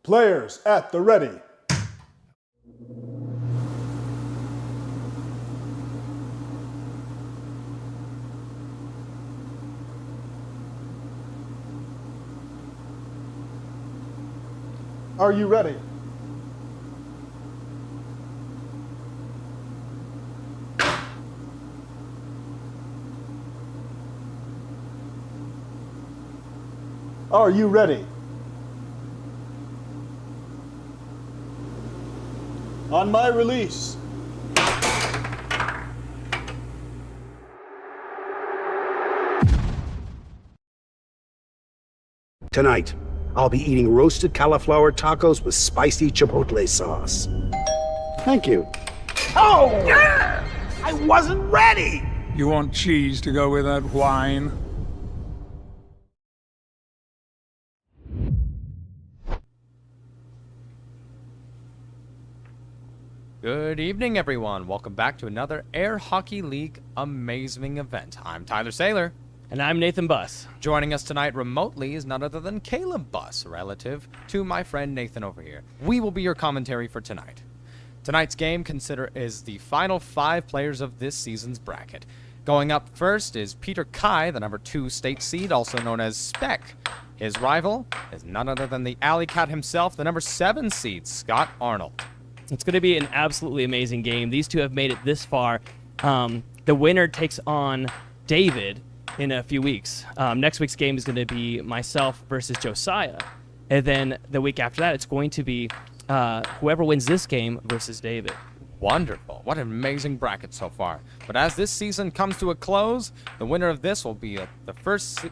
Players at the ready. Are you ready? Are you ready? On my release. Tonight, I'll be eating roasted cauliflower tacos with spicy chipotle sauce. Thank you. Oh! I wasn't ready! You want cheese to go with that wine? Good evening, everyone. Welcome back to another Air Hockey League amazing event. I'm Tyler Saylor. And I'm Nathan Buss. Joining us tonight remotely is none other than Caleb Buss, relative to my friend Nathan over here. We will be your commentary for tonight. Tonight's game is the final 5 players of this season's bracket. Going up first is Peter Kai, the number 2 state seed, also known as Spec. His rival is none other than the Alley Cat himself, the number 7 seed, Scott Arnold. It's going to be an absolutely amazing game. These two have made it this far. The winner takes on David in a few weeks. Next week's game is going to be myself versus Josiah. And then the week after that, it's going to be whoever wins this game versus David. Wonderful. What an amazing bracket so far. But as this season comes to a close, the winner of this will be the first will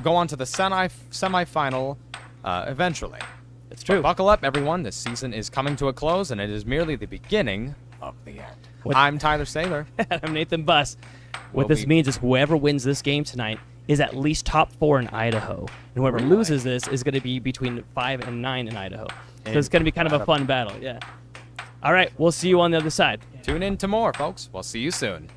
go on to the semifinal eventually. It's true. But buckle up, everyone. This season is coming to a close, and it is merely the beginning of the end. I'm Tyler Saylor. I'm Nathan Buss. What this means is whoever wins this game tonight is at least top 4 in Idaho. And whoever loses this is going to be between 5 and 9 in Idaho. So it's going to be kind of a fun battle, yeah. All right, we'll see you on the other side. Tune in to more, folks. We'll see you soon.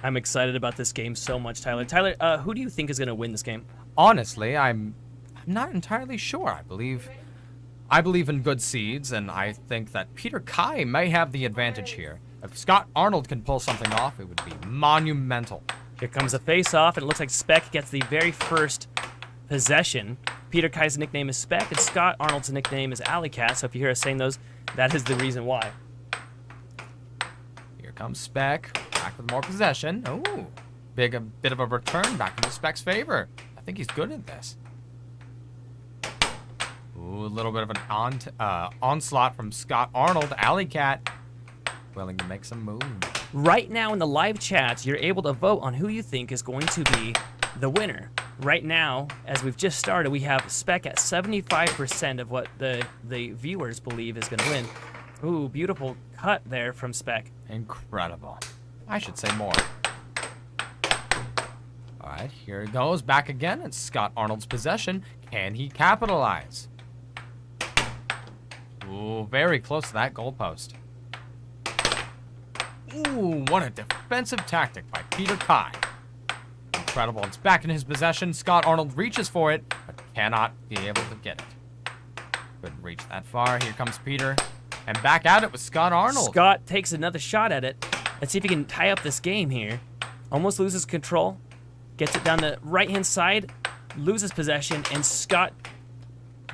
I'm excited about this game so much, Tyler. Tyler, who do you think is going to win this game? Honestly, I'm not entirely sure. I believe in good seeds, and I think that Peter Kai may have the advantage here. If Scott Arnold can pull something off, it would be monumental. Here comes a face-off, and it looks like Spec gets the very first possession. Peter Kai's nickname is Spec, and Scott Arnold's nickname is Alley Cat, so if you hear us saying those, that is the reason why. Here comes Spec, back with more possession. Ooh, a bit of a return back into Spec's favor. I think he's good at this. Ooh, a little bit of an onslaught from Scott Arnold. Alley Cat willing to make some moves. Right now in the live chat, you're able to vote on who you think is going to be the winner. Right now, as we've just started, we have Spec at 75% of what the viewers believe is going to win. Ooh, beautiful cut there from Spec. Incredible. I should say more. All right, here it goes. Back again. It's Scott Arnold's possession. Can he capitalize? Ooh, very close to that goalpost. Ooh, what a defensive tactic by Peter Kai. Incredible. It's back in his possession. Scott Arnold reaches for it, but cannot be able to get it. Couldn't reach that far. Here comes Peter. And back at it with Scott Arnold. Scott takes another shot at it. Let's see if he can tie up this game here. Almost loses control. Gets it down the right-hand side. Loses possession. And Scott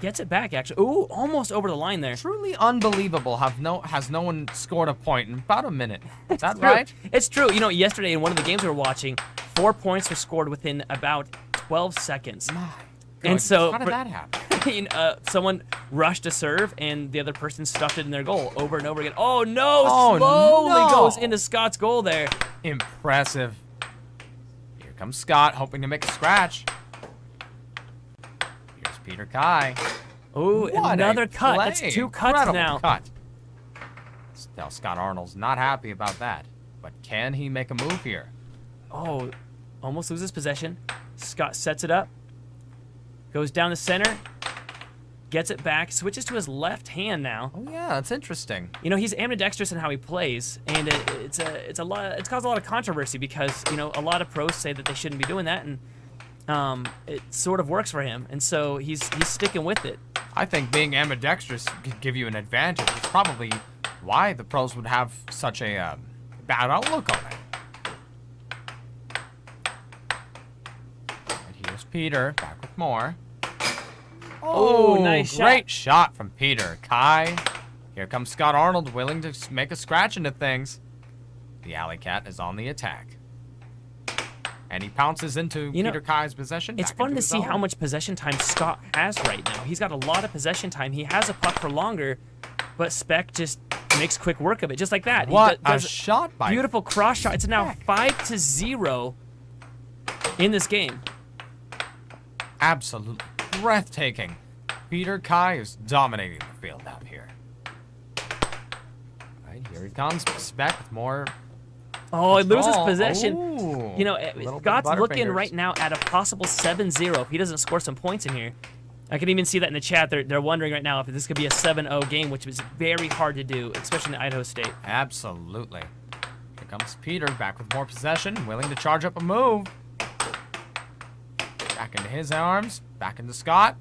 gets it back, actually. Ooh, almost over the line there. Truly unbelievable. Has no one scored a point in about a minute. Is that true. right? It's true. You know, yesterday in one of the games we were watching, 4 points were scored within about 12 seconds. My And so, how did that happen? Someone rushed a serve, and the other person stuffed it in their goal over and over again. Oh, no! Oh, Slowly no. goes into Scott's goal there. Impressive. Here comes Scott, hoping to make a scratch. Peter Kai. Oh, What another a cut. play. That's 2 cuts Incredible now. Cut. Now Scott Arnold's not happy about that. But can he make a move here? Oh, almost loses possession. Scott sets it up. Goes down the center. Gets it back. Switches to his left hand now. Oh yeah, that's interesting. You know, he's ambidextrous in how he plays, and it's caused a lot of controversy because, you know, a lot of pros say that they shouldn't be doing that, and it sort of works for him, and so he's sticking with it. I think being ambidextrous could give you an advantage. It's probably why the pros would have such a bad outlook on it. And here's Peter, back with more. Oh, nice shot. Great shot from Peter Kai. Here comes Scott Arnold, willing to make a scratch into things. The Alley Cat is on the attack. And he pounces into Peter Kai's possession. It's fun to see how much possession time Scott has right now. He's got a lot of possession time. He has a puck for longer, but Spec just makes quick work of it, just like that. What a shot by beautiful cross shot. It's now 5-0 in this game. Absolutely breathtaking. Peter Kai is dominating the field out here. Right, here he comes. Spec with more. Oh, it loses control. possession. Ooh, You know, Scott's looking Butterfingers. right now at a possible 7-0 if he doesn't score some points in here. I can even see that in the chat. They're wondering right now if this could be a 7-0 game, which is very hard to do, especially in Idaho State. Absolutely. Here comes Peter back with more possession, willing to charge up a move. Back into his arms, back into Scott.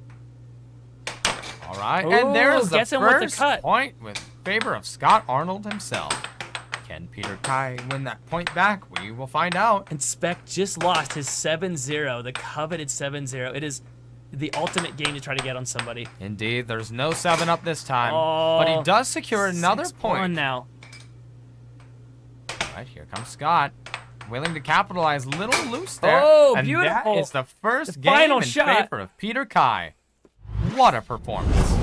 All right, Ooh, and there's the gets him with the first cut. point with favor of Scott Arnold himself. Can Peter Kai win that point back? We will find out. And Spec just lost his 7-0, the coveted 7-0. It is the ultimate game to try to get on somebody. Indeed, there's no 7-up this time, Oh, but he does secure another 6-1 point. now. All right, here comes Scott. Willing to capitalize, little loose there. Oh, and beautiful. that is the first The game final in shot. favor of Peter Kai. What a performance.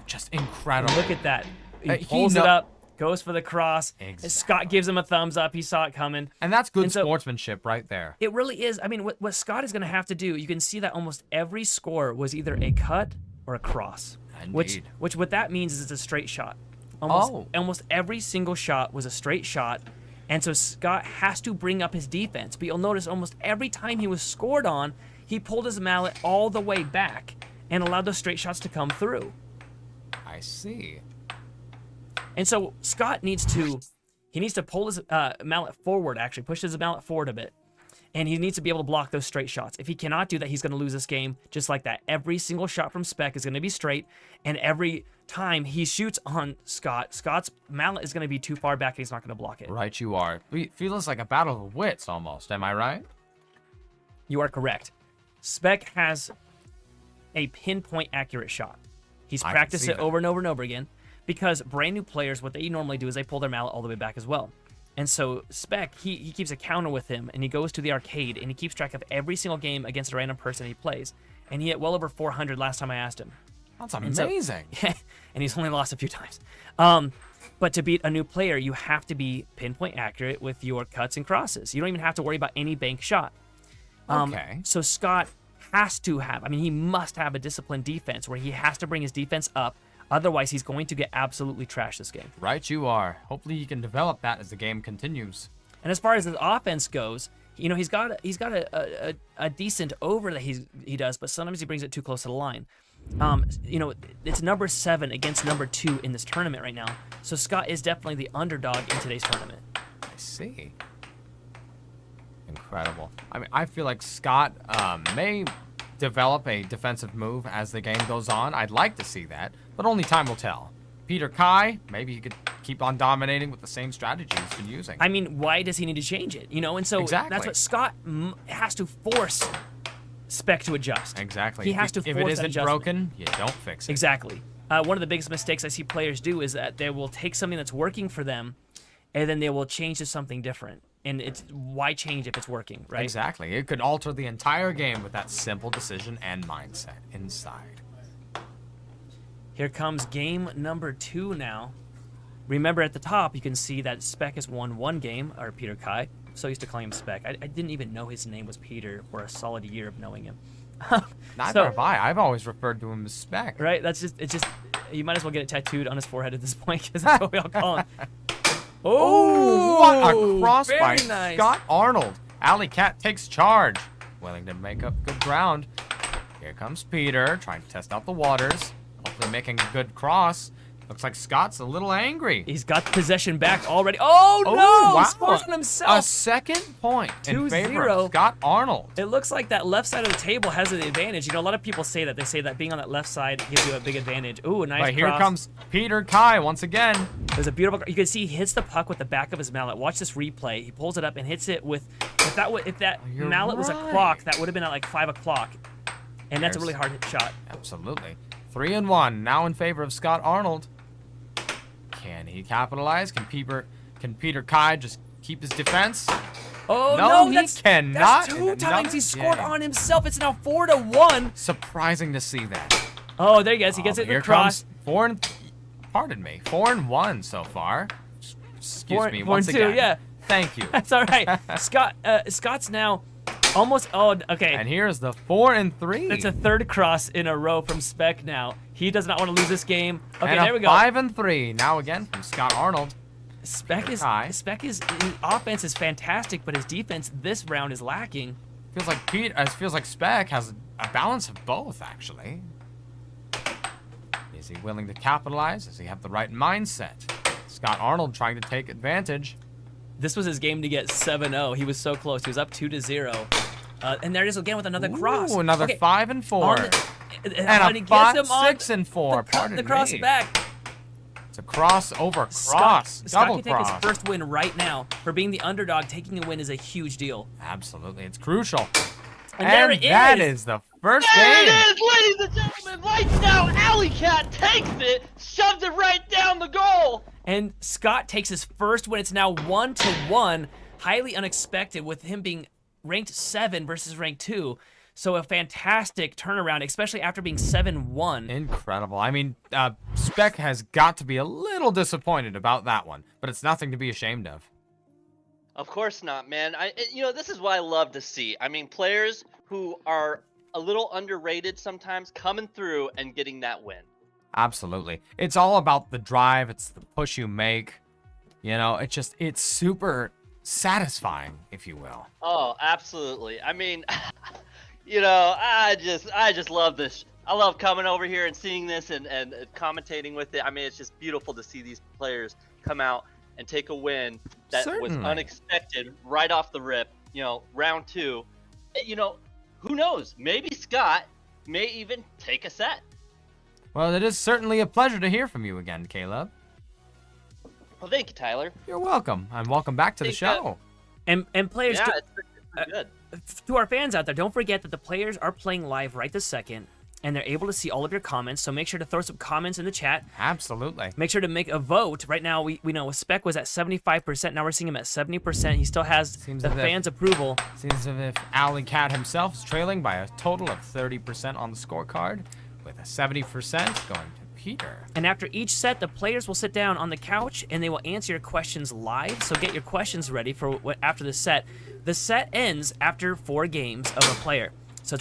Just incredible. Look at that. He He pulls it kno- up, goes for the cross. Exactly. Scott gives him a thumbs up. He saw it coming. And that's good And so- sportsmanship right there. It really is. I mean, what Scott is going to have to do, you can see that almost every score was either a cut or a cross. Indeed. Which what that means is it's a straight shot. Oh. Almost every single shot was a straight shot. And so Scott has to bring up his defense. But you'll notice almost every time he was scored on, he pulled his mallet all the way back and allowed those straight shots to come through. I see. And so Scott needs to pull his mallet forward, actually, push his mallet forward a bit. And he needs to be able to block those straight shots. If he cannot do that, he's going to lose this game just like that. Every single shot from Spec is going to be straight. And every time he shoots on Scott's mallet is going to be too far back and he's not going to block it. Right you are. Feels like a battle of wits almost. Am I right? You are correct. Spec has a pinpoint accurate shot. He's I can practiced see it that. over and over and over again because brand new players, what they normally do is they pull their mallet all the way back as well. And so Spec, he keeps a counter with him, and he goes to the arcade, and he keeps track of every single game against a random person he plays. And he hit well over 400 last time I asked him. That's And so- amazing. and he's only lost a few times. But to beat a new player, you have to be pinpoint accurate with your cuts and crosses. You don't even have to worry about any bank shot. Okay. So Scott has to have, he must have a disciplined defense where he has to bring his defense up. Otherwise, he's going to get absolutely trashed this game. Right you are. Hopefully you can develop that as the game continues. And as far as his offense goes, he's got a decent over that he does, but sometimes he brings it too close to the line. It's number 7 against number 2 in this tournament right now. So Scott is definitely the underdog in today's tournament. I see. Incredible. I feel like Scott may develop a defensive move as the game goes on. I'd like to see that, but only time will tell. Peter Kai, maybe he could keep on dominating with the same strategy he's been using. Why does he need to change it? And so Exactly. that's what Scott has to force Spec to adjust. Exactly. He has to If force it that isn't adjustment. broken, you don't fix it. Exactly. One of the biggest mistakes I see players do is that they will take something that's working for them, and then they will change to something different. And it's why change if it's working, right? Exactly. It could alter the entire game with that simple decision and mindset inside. Here comes game number 2 now. Remember at the top, you can see that Spec has won 1 game, or Peter Kai. I'm so used to calling him Spec. I didn't even know his name was Peter for a solid year of knowing him. Neither So- have I. I've always referred to him as Spec. Right? It's just, you might as well get it tattooed on his forehead at this point, because that's what we all call him. Oh, what a cross very by nice. Scott Arnold. Alley Cat takes charge. Willing to make up good ground. Here comes Peter, trying to test out the waters. Hopefully making a good cross. Looks like Scott's a little angry. He's got possession back already. Oh, no! wow. Scores on A himself. second point in favor 2-0. of Scott Arnold. It looks like that left side of the table has an advantage. You know, a lot of people say that. They say that being on that left side gives you a big advantage. Ooh, a nice But here cross. comes Peter Kai once again. There's a beautiful. You can see he hits the puck with the back of his mallet. Watch this replay. He pulls it up and hits it with. If that You're mallet was a right. clock, that would have been at like 5 o'clock. And that's a There's- really hard hit shot. Absolutely. 3-1, now in favor of Scott Arnold. Can he capitalize? Can Peter Kai just keep his defense? Oh No, no, he that's cannot That's in 2 times another he scored game. on himself. It's now 4-1. Surprising to see that. Oh, there he goes. He gets Oh, it but in here the cross. comes 4-1 so far. Excuse Four- me, four once and two, again. yeah. Thank you. That's all right. Scott's now almost. Oh, okay. And here's the 4-3. That's a third cross in a row from Spec now. He does not want to lose this game. Okay, and there we go. 5-3. Now again from Scott Arnold. Spec is his offense is fantastic, but his defense this round is lacking. Feels like Spec has a balance of both, actually. Is he willing to capitalize? Does he have the right mindset? Scott Arnold trying to take advantage. This was his game to get 7-0. He was so close. He was up 2-0. And there it is again with another cross. Ooh, another Okay, 5-4. on And he a gets him on 6-4. Pardon the cross me. back. It's a cross over Scott cross. can Double take his cross. first win right now. For being the underdog, taking a win is a huge deal. Absolutely. It's crucial. And there it that is. is the first There game. it is, ladies and gentlemen. Lights out. Alley Cat takes it, shoves it right down the goal. And Scott takes his first win. It's now 1-1. Highly unexpected with him being ranked 7 versus ranked 2. So a fantastic turnaround, especially after being 7-1. Incredible. I mean, Spec has got to be a little disappointed about that one, but it's nothing to be ashamed of. Of course not, man. This is what I love to see. I mean, players who are a little underrated sometimes coming through and getting that win. Absolutely. It's all about the drive. It's the push you make. You know, it's super satisfying, if you will. Oh, absolutely. I mean, I just love this. I love coming over here and seeing this and commentating with it. I mean, it's just beautiful to see these players come out and take a win that was Certainly. unexpected right off the rip. Round 2. Who knows? Maybe Scott may even take a set. Well, it is certainly a pleasure to hear from you again, Caleb. Well, thank you, Tyler. You're welcome, and welcome back to the show. And players, Yeah, it's pretty good. to our fans out there, don't forget that the players are playing live right this second, and they're able to see all of your comments. So make sure to throw some comments in the chat. Absolutely. Make sure to make a vote. Right now, we know Spec was at 75%. Now we're seeing him at 70%. He still has Seems the as if- fans' approval. Seems as if Alley Cat himself is trailing by a total of 30% on the scorecard, with a 70% going to Peter. And after each set, the players will sit down on the couch and they will answer your questions live. So get your questions ready for after the set. The set ends after 4 games of a player. So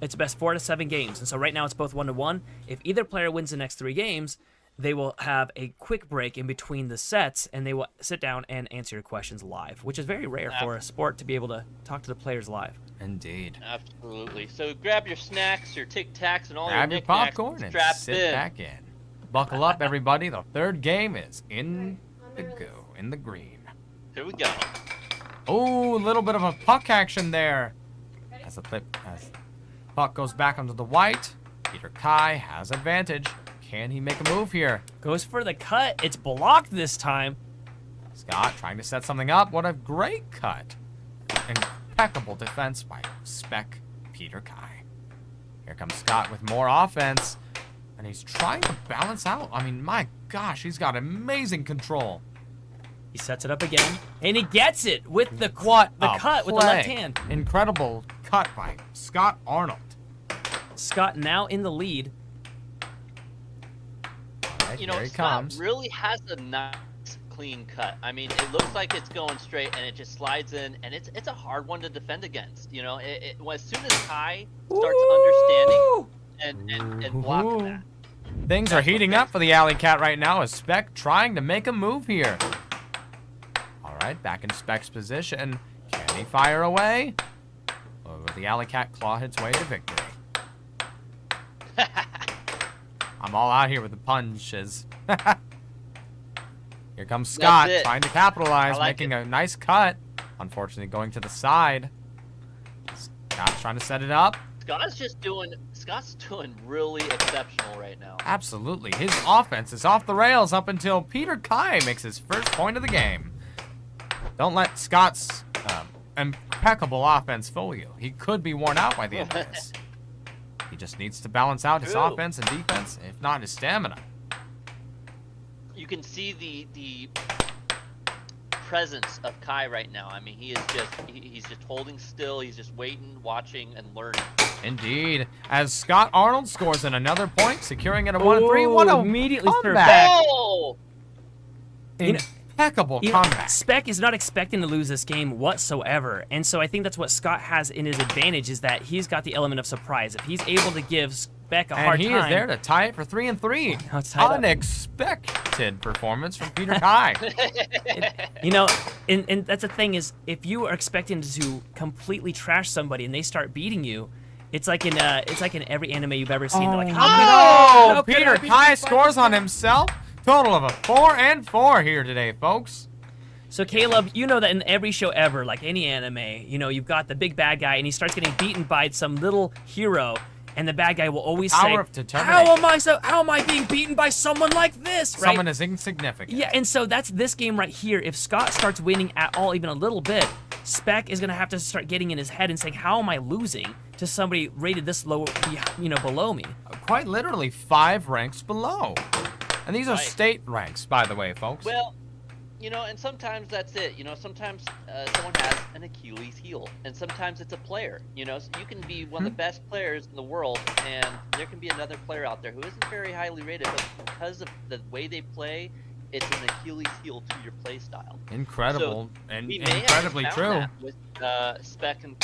it's best 4 to 7 games. And so right now it's both 1-1. If either player wins the next 3 games, they will have a quick break in between the sets and they will sit down and answer your questions live, which is very rare for a sport to be able to talk to the players live. Indeed. Absolutely. So grab your snacks, your Tic Tacs, and all Grab your your knickknacks popcorn and strap sit in. back in. Buckle up, everybody. The third game is in the green. Here we go. Oh, a little bit of a puck action there. As the puck goes back onto the white, Peter Kai has advantage. Can he make a move here? Goes for the cut. It's blocked this time. Scott trying to set something up. What a great cut. Impeccable defense by Spec Peter Kai. Here comes Scott with more offense. And he's trying to balance out. I mean, my gosh, he's got amazing control. He sets it up again, and he gets it with the What the a cut with the play. left hand. Incredible cut by Scott Arnold. Scott now in the lead. All right, here he Scott comes. really has a nice, clean cut. I mean, it looks like it's going straight, and it just slides in, and it's a hard one to defend against. You know, as soon as Kai starts understanding and blocking that. Things are heating up for the Alley Cat right now as Spec trying to make a move here. All right, back in Spec's position. Can he fire away? Or will the Alley Cat claw its way to victory? I'm all out here with the punches. Here comes Scott trying to capitalize, making a nice cut. Unfortunately, going to the side. Scott's trying to set it up. Scott's doing really exceptional right now. Absolutely. His offense is off the rails up until Peter Kai makes his first point of the game. Don't let Scott's impeccable offense fool you. He could be worn out by the end of this. He just needs to balance out his offense and defense, if not his stamina. You can see the presence of Kai right now. I mean, he's just holding still. He's just waiting, watching, and learning. Indeed. As Scott Arnold scores in another point, securing it a 1-3. What a immediately comeback. Oh! Impeccable comeback. Spec is not expecting to lose this game whatsoever, and so I think that's what Scott has in his advantage is that he's got the element of surprise. If he's able to give Spec a hard time, and he is there to tie it for 3-3. Unexpected performance from Peter Kai. You know, and that's the thing is, if you are expecting to completely trash somebody and they start beating you, it's like in every anime you've ever seen. They're like, oh, Peter Kai scores on himself. Total of a 4-4 here today, folks. So Caleb, you know that in every show ever, like any anime, you know, you've got the big bad guy and he starts getting beaten by some little hero, and the bad guy will always say, how am I being beaten by someone like this? Right? Someone is insignificant. Yeah, and so that's this game right here. If Scott starts winning at all, even a little bit, Spec is gonna have to start getting in his head and saying, how am I losing to somebody rated this low, you know, below me? Quite literally 5 ranks below. And these are state ranks, by the way, folks. Well, you know, and sometimes that's it. You know, sometimes someone has an Achilles heel, and sometimes it's a player. You know, so you can be one of the best players in the world, and there can be another player out there who isn't very highly rated, but because of the way they play, it's an Achilles heel to your play style. Incredible, so and we incredibly may have true. found that with Spec and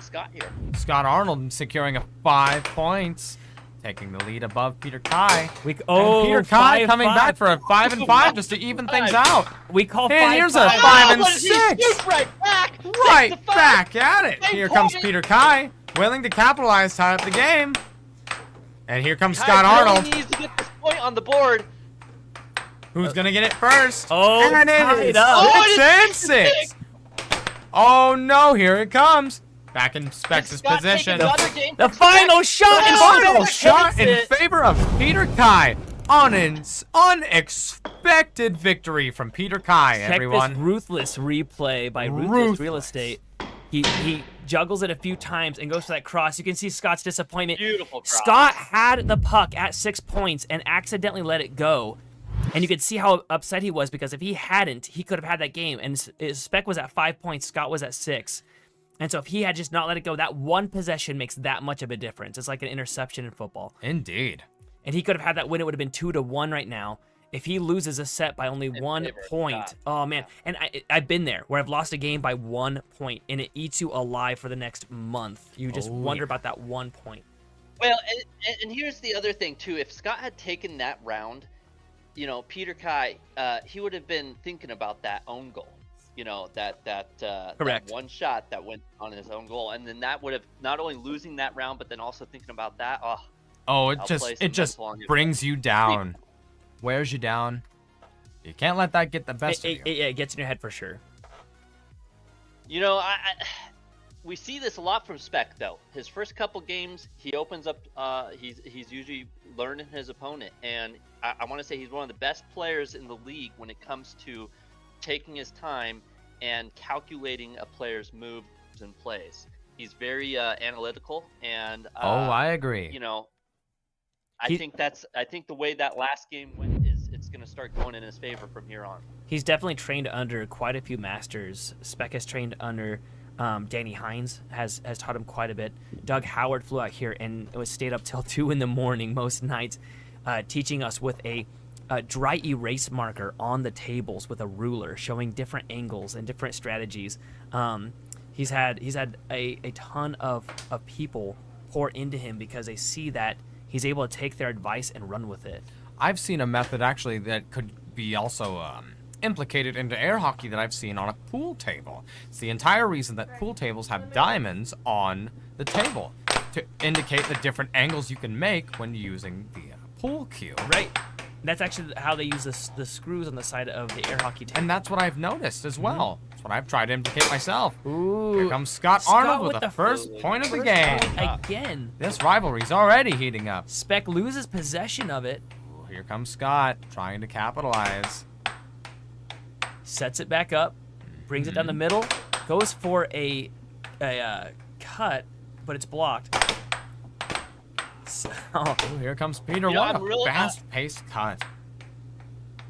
Scott here. Scott Arnold securing a 5 points. Taking the lead above Peter Kai. And Peter Kai coming back for a 5-5 just to even things out. We call 5-5. And here's a 5-6. Right back at it. Here comes Peter Kai, willing to capitalize, tie up the game. And here comes Scott Arnold. He needs to get this point on the board. Who's gonna get it first? Oh, and it is 6-6. Oh no, here it comes. Back in Spex's position. The final shot in favor of Peter Kai. Unexpected victory from Peter Kai, everyone. Check this ruthless replay by Ruthless Real Estate. He juggles it a few times and goes for that cross. You can see Scott's disappointment. Beautiful cross. Scott had the puck at 6 points and accidentally let it go. And you could see how upset he was because if he hadn't, he could have had that game. And Spec was at 5 points, Scott was at 6. And so if he had just not let it go, that one possession makes that much of a difference. It's like an interception in football. Indeed. And he could have had that win. It would have been 2-1 right now. If he loses a set by only 1 point, oh man. And I've been there where I've lost a game by 1 point and it eats you alive for the next month. You just wonder about that 1 point. Well, and here's the other thing too. If Scott had taken that round, you know, Peter Kai, he would have been thinking about that own goal. You know, that one shot that went on his own goal, and then that would have not only losing that round, but then also thinking about that. It just brings you down, wears you down. You can't let that get the best of you. It gets in your head for sure. You know, we see this a lot from Spec though. His first couple games, he opens up. He's usually learning his opponent, and I want to say he's one of the best players in the league when it comes to taking his time and calculating a player's moves and plays. He's very analytical, and I agree. You know, I think the way that last game went is it's going to start going in his favor from here on. He's definitely trained under quite a few masters. Spec has trained under Danny Hines, has taught him quite a bit. Doug Howard flew out here and it was stayed up till 2 in the morning most nights, teaching us with a dry erase marker on the tables with a ruler showing different angles and different strategies. He's had a ton of people pour into him because they see that he's able to take their advice and run with it. I've seen a method actually that could be also implicated into air hockey that I've seen on a pool table. It's the entire reason that pool tables have diamonds on the table to indicate the different angles you can make when using the pool cue. Right. That's actually how they use the screws on the side of the air hockey table. And that's what I've noticed as well. That's what I've tried to implicate myself. Ooh. Here comes Scott Arnold with the first point of the game. Again. This rivalry's already heating up. Spec loses possession of it. Ooh, here comes Scott trying to capitalize. Sets it back up, brings it down the middle, goes for a cut, but it's blocked. So, Ooh, here comes Peter. You know, What I'm a really- fast-paced cut.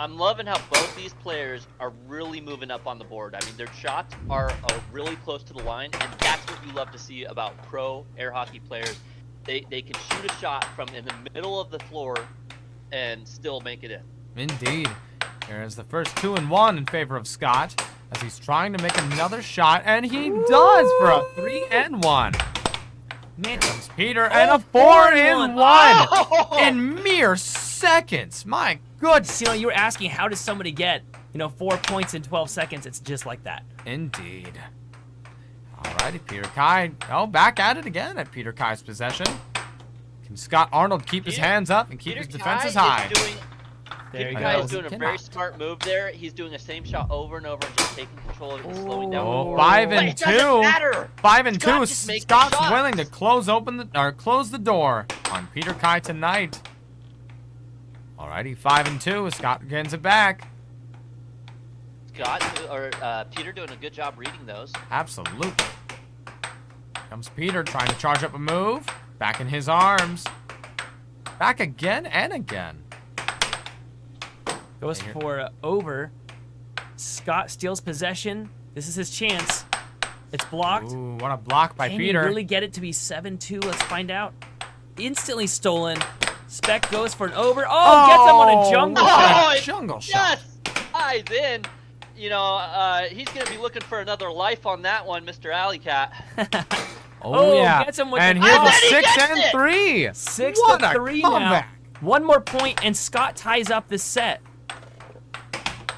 I'm loving how both these players are really moving up on the board. I mean, their shots are really close to the line, and that's what you love to see about pro air hockey players. They can shoot a shot from in the middle of the floor and still make it in. Indeed. Here is the first 2-1 in favor of Scott as he's trying to make another shot, and he does for a 3-1. man, Comes Peter and a 4-1 in mere seconds. My goodness. you know, you were asking how does somebody get, 4 points in 12 seconds? It's just like that. Indeed. Alrighty, Peter Kai. Oh, back at it again at Peter Kai's possession. Can Scott Arnold keep his hands up and keep his defenses high? There Peter you Kai go. is doing a very smart move there. He's doing the same shot over and over and just taking control of it and slowing down. Oh, the 5 But and it doesn't 2. matter. 5 and 2. Scott just makes the Scott's shots. willing to close the door on Peter Kai tonight. Alrighty, 5 and 2. Scott gets it back. Peter doing a good job reading those. Absolutely. Comes Peter trying to charge up a move. Back in his arms. Back again and again. Goes for over. Scott steals possession. This is his chance. It's blocked. Ooh, what a block by Can Peter. he really get it to be 7-2? Let's find out. Instantly stolen. Spec goes for an over. Oh, gets him on a jungle what shot. a jungle shot. Yes! Eyes in. He's going to be looking for another life on that one, Mr. Alley Cat. Oh, yeah. Gets him with and an here's oh, a and he 6 gets and it! 3. 6 What to a 3 now. comeback. One more point and Scott ties up this set.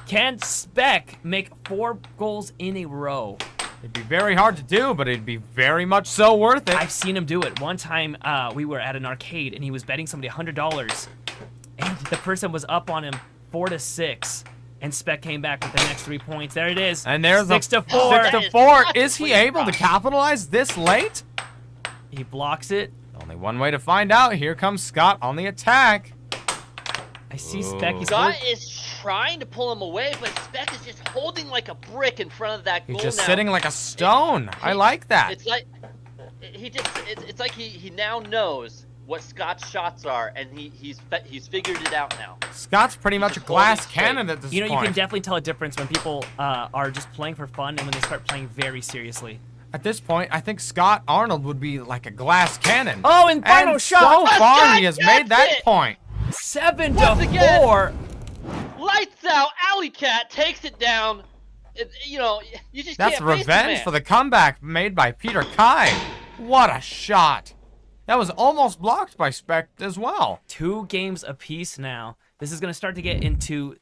Can Spec make 4 goals in a row? It'd be very hard to do, but it'd be very much so worth it. I've seen him do it. One time we were at an arcade and he was betting somebody $100 and the person was up on him 4-6 and Spec came back with the next 3 points. There it is. And there's 6 to 4. 6 That to is 4. not Is he clean, able to Rob. capitalize this late? He blocks it. Only one way to find out. Here comes Scott on the attack. I see Spec. He's Scott is trying to pull him away, but Spec is just holding like a brick in front of that He's goal just now. sitting like a stone. I like that. It's like it's like he now knows what Scott's shots are, and he's figured it out now. Scott's pretty much a He's glass holding straight. cannon at this You point. can definitely tell a difference when people are just playing for fun and when they start playing very seriously. At this point, I think Scott Arnold would be like a glass cannon. Oh, and final and shot. so far, Scott he has gets made that it! point. 7 Once to again. 4. Lights out. Alley Cat takes it down. You just That's can't face the revenge man. for the comeback made by Peter Kai. What a shot. That was almost blocked by Spec as well. 2 games apiece now. This is going to start to get into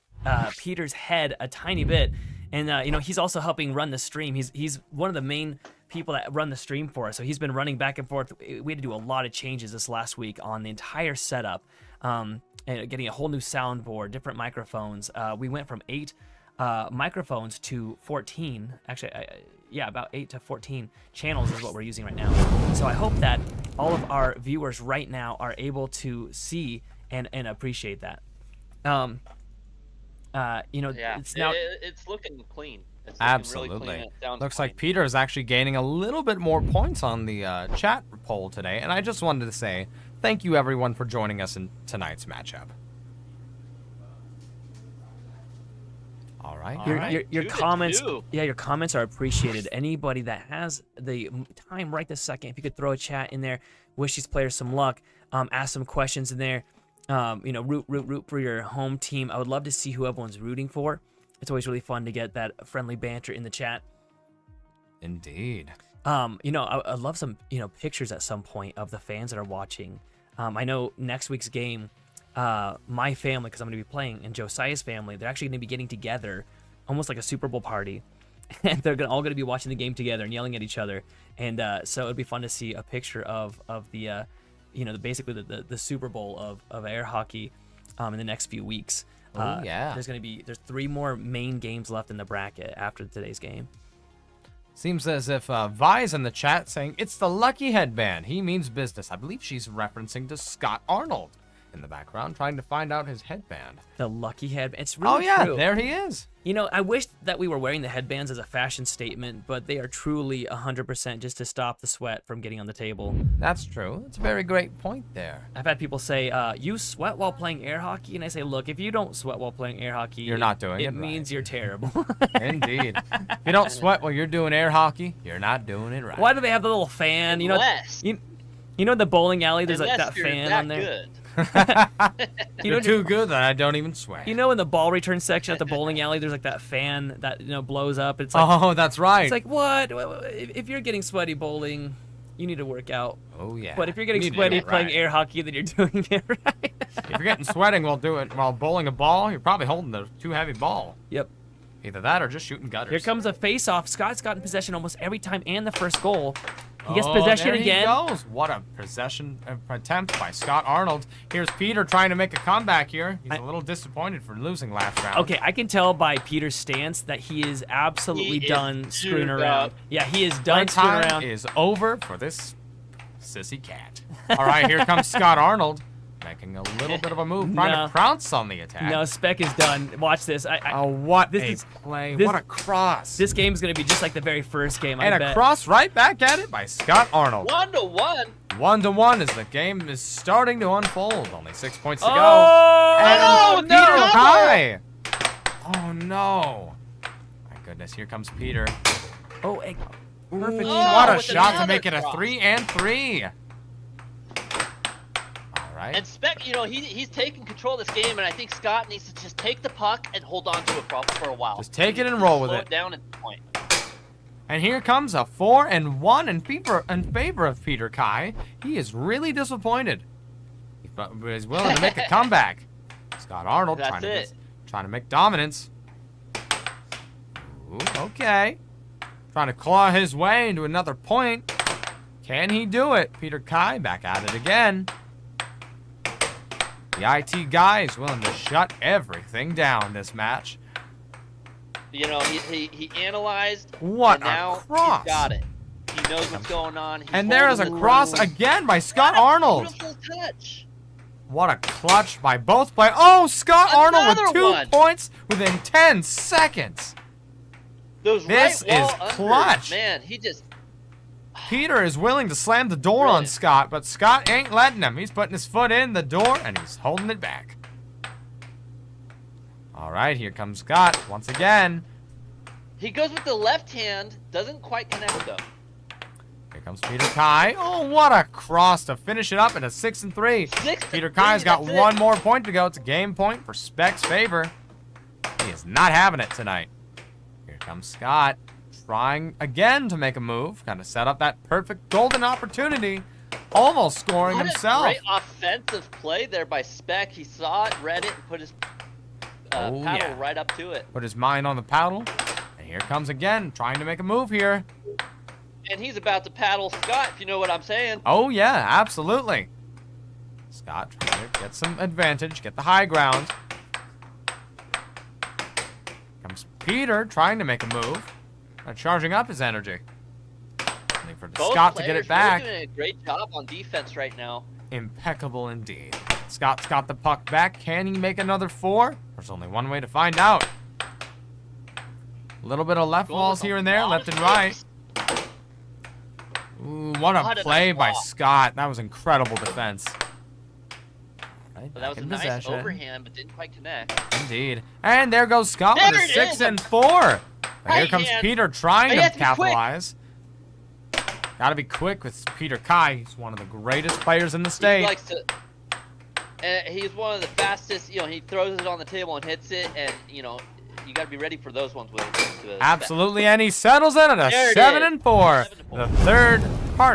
Peter's head a tiny bit. And, he's also helping run the stream. He's one of the main people that run the stream for us. So he's been running back and forth. We had to do a lot of changes this last week on the entire setup. And getting a whole new soundboard, different microphones. We went from 8 microphones to 14. Actually, about 8 to 14 channels is what we're using right now. So I hope that all of our viewers right now are able to see and appreciate that. It's now. It's looking clean. It's looking Absolutely. Really clean. It sounds Looks clean. like Peter is actually gaining a little bit more points on the chat poll today. And I just wanted to say thank you, everyone, for joining us in tonight's matchup. All right. Your 2 to comments, 2. your comments are appreciated. Anybody that has the time right this second, if you could throw a chat in there, wish these players some luck, ask some questions in there. root for your home team. I would love to see who everyone's rooting for. It's always really fun to get that friendly banter in the chat. Indeed. I'd love some, pictures at some point of the fans that are watching. I know next week's game, my family, because I'm going to be playing, and Josiah's family, they're actually going to be getting together, almost like a Super Bowl party, and they're all going to be watching the game together and yelling at each other. And so it'd be fun to see a picture of the, basically the Super Bowl of air hockey in the next few weeks. Oh, yeah. There's 3 more main games left in the bracket after today's game. Seems as if Vi's in the chat saying, it's the lucky headband. He means business. I believe she's referencing to Scott Arnold in the background, trying to find out his headband. The lucky headband. It's really true. There he is. I wish that we were wearing the headbands as a fashion statement, but they are truly 100% just to stop the sweat from getting on the table. That's true. It's a very great point there. I've had people say, you sweat while playing air hockey? And I say, look, if you don't sweat while playing air hockey, You're not doing it It means right. you're terrible. Indeed. If you don't sweat while you're doing air hockey, you're not doing it right. Why do they have the little fan? Unless- In the bowling alley, there's like Unless that you're fan that on there. good. You're too good that I don't even sweat. In the ball return section at the bowling alley, there's like that fan that blows up. It's like, Oh, that's right. it's like, what? If you're getting sweaty bowling, you need to work out. Oh, yeah. But if you're getting You need to sweaty do it playing right. air hockey, then you're doing it right. If you're getting sweating while bowling a ball, you're probably holding the too heavy ball. Yep. Either that or just shooting gutters. Here comes a face-off. Scott's gotten possession almost every time and the first goal. He gets Oh, possession there again. He goes. What a possession attempt by Scott Arnold. Here's Peter trying to make a comeback here. He's a little disappointed for losing last round. Okay, I can tell by Peter's stance that he is absolutely He is done screwing tuned around. up. Yeah, he is done screwing Time around. is over for this sissy cat. All right, here comes Scott Arnold making a little bit of a move, trying No. to pounce on the attack. No, Spec is done. Watch this. Oh, what this a is- play. this- What a cross. This game's going to be just like the very first game, and I a bet. cross right back at it by Scott Arnold. 1-1. 1-1 as the game is starting to unfold. Only 6 points to go. Oh, And no, Peter no. Kai. Oh, no. My goodness, here comes Peter. Oh, hey, Ooh, perfect what shot. a with shot to another make it a cross. 3-3. All right. And Spec, he's taking control of this game, and I think Scott needs to just take the puck and hold on to it for a while. Just take it and roll with Slow it. down at the point. And here comes a 4-1 in favor of Peter Kai. He is really disappointed. He's willing to make a comeback. Scott Arnold That's trying to make dominance. Ooh, okay. Trying to claw his way into another point. Can he do it? Peter Kai back at it again. The IT guy is willing to shut everything down this match. He analyzed. What and a now cross. He's got it. He knows what's going on. He's And there is a holding the cross room. again by Scott What a Arnold. Beautiful touch. What a clutch by both players. Oh, Scott Arnold with Another 2 one. points within 10 seconds. Those This right wall is unders, clutch. Man, he just. Peter is willing to slam the door on Brilliant. Scott, but Scott ain't letting him. He's putting his foot in the door, and he's holding it back. All right, here comes Scott once again. He goes with the left hand, doesn't quite connect though. Here comes Peter Kai. Oh, what a cross to finish it up in a 6-3. 6-3, Peter Kai's got that's it. one more point to go. It's a game point for Spec's favor. He is not having it tonight. Here comes Scott, trying again to make a move. Kind of set up that perfect golden opportunity. Almost scoring What himself. a great offensive play there by Spec. He saw it, read it, and put his Oh, paddle yeah. right up to it. Put his mind on the paddle. And here comes again, trying to make a move here. And he's about to paddle Scott, if you know what I'm saying. Oh, yeah, absolutely. Scott trying to get some advantage, get the high ground. Comes Peter trying to make a move. Charging up his energy. Only for Both Scott to get players it back. Really doing a great job on defense right now. Impeccable indeed. Scott's got the puck back. Can he make another 4? There's only one way to find out. A little bit of left Going walls with a here and there, lot left of and right. space. Ooh, what a What a play nice by block. Scott. That was incredible defense. Right, But that back was a in nice possession. overhand, but didn't quite connect. Indeed. And there goes Scott There with a it 6 is. and 4. But here Right comes hand. Peter trying But you to have to be quick. capitalize. Gotta be quick with Peter Kai. He's one of the greatest players in the He state. likes to. And he's one of the fastest. You know, he throws it on the table and hits it, and you know, you got to be ready for those ones when it comes to Absolutely, and he settles in at a There it 7-4.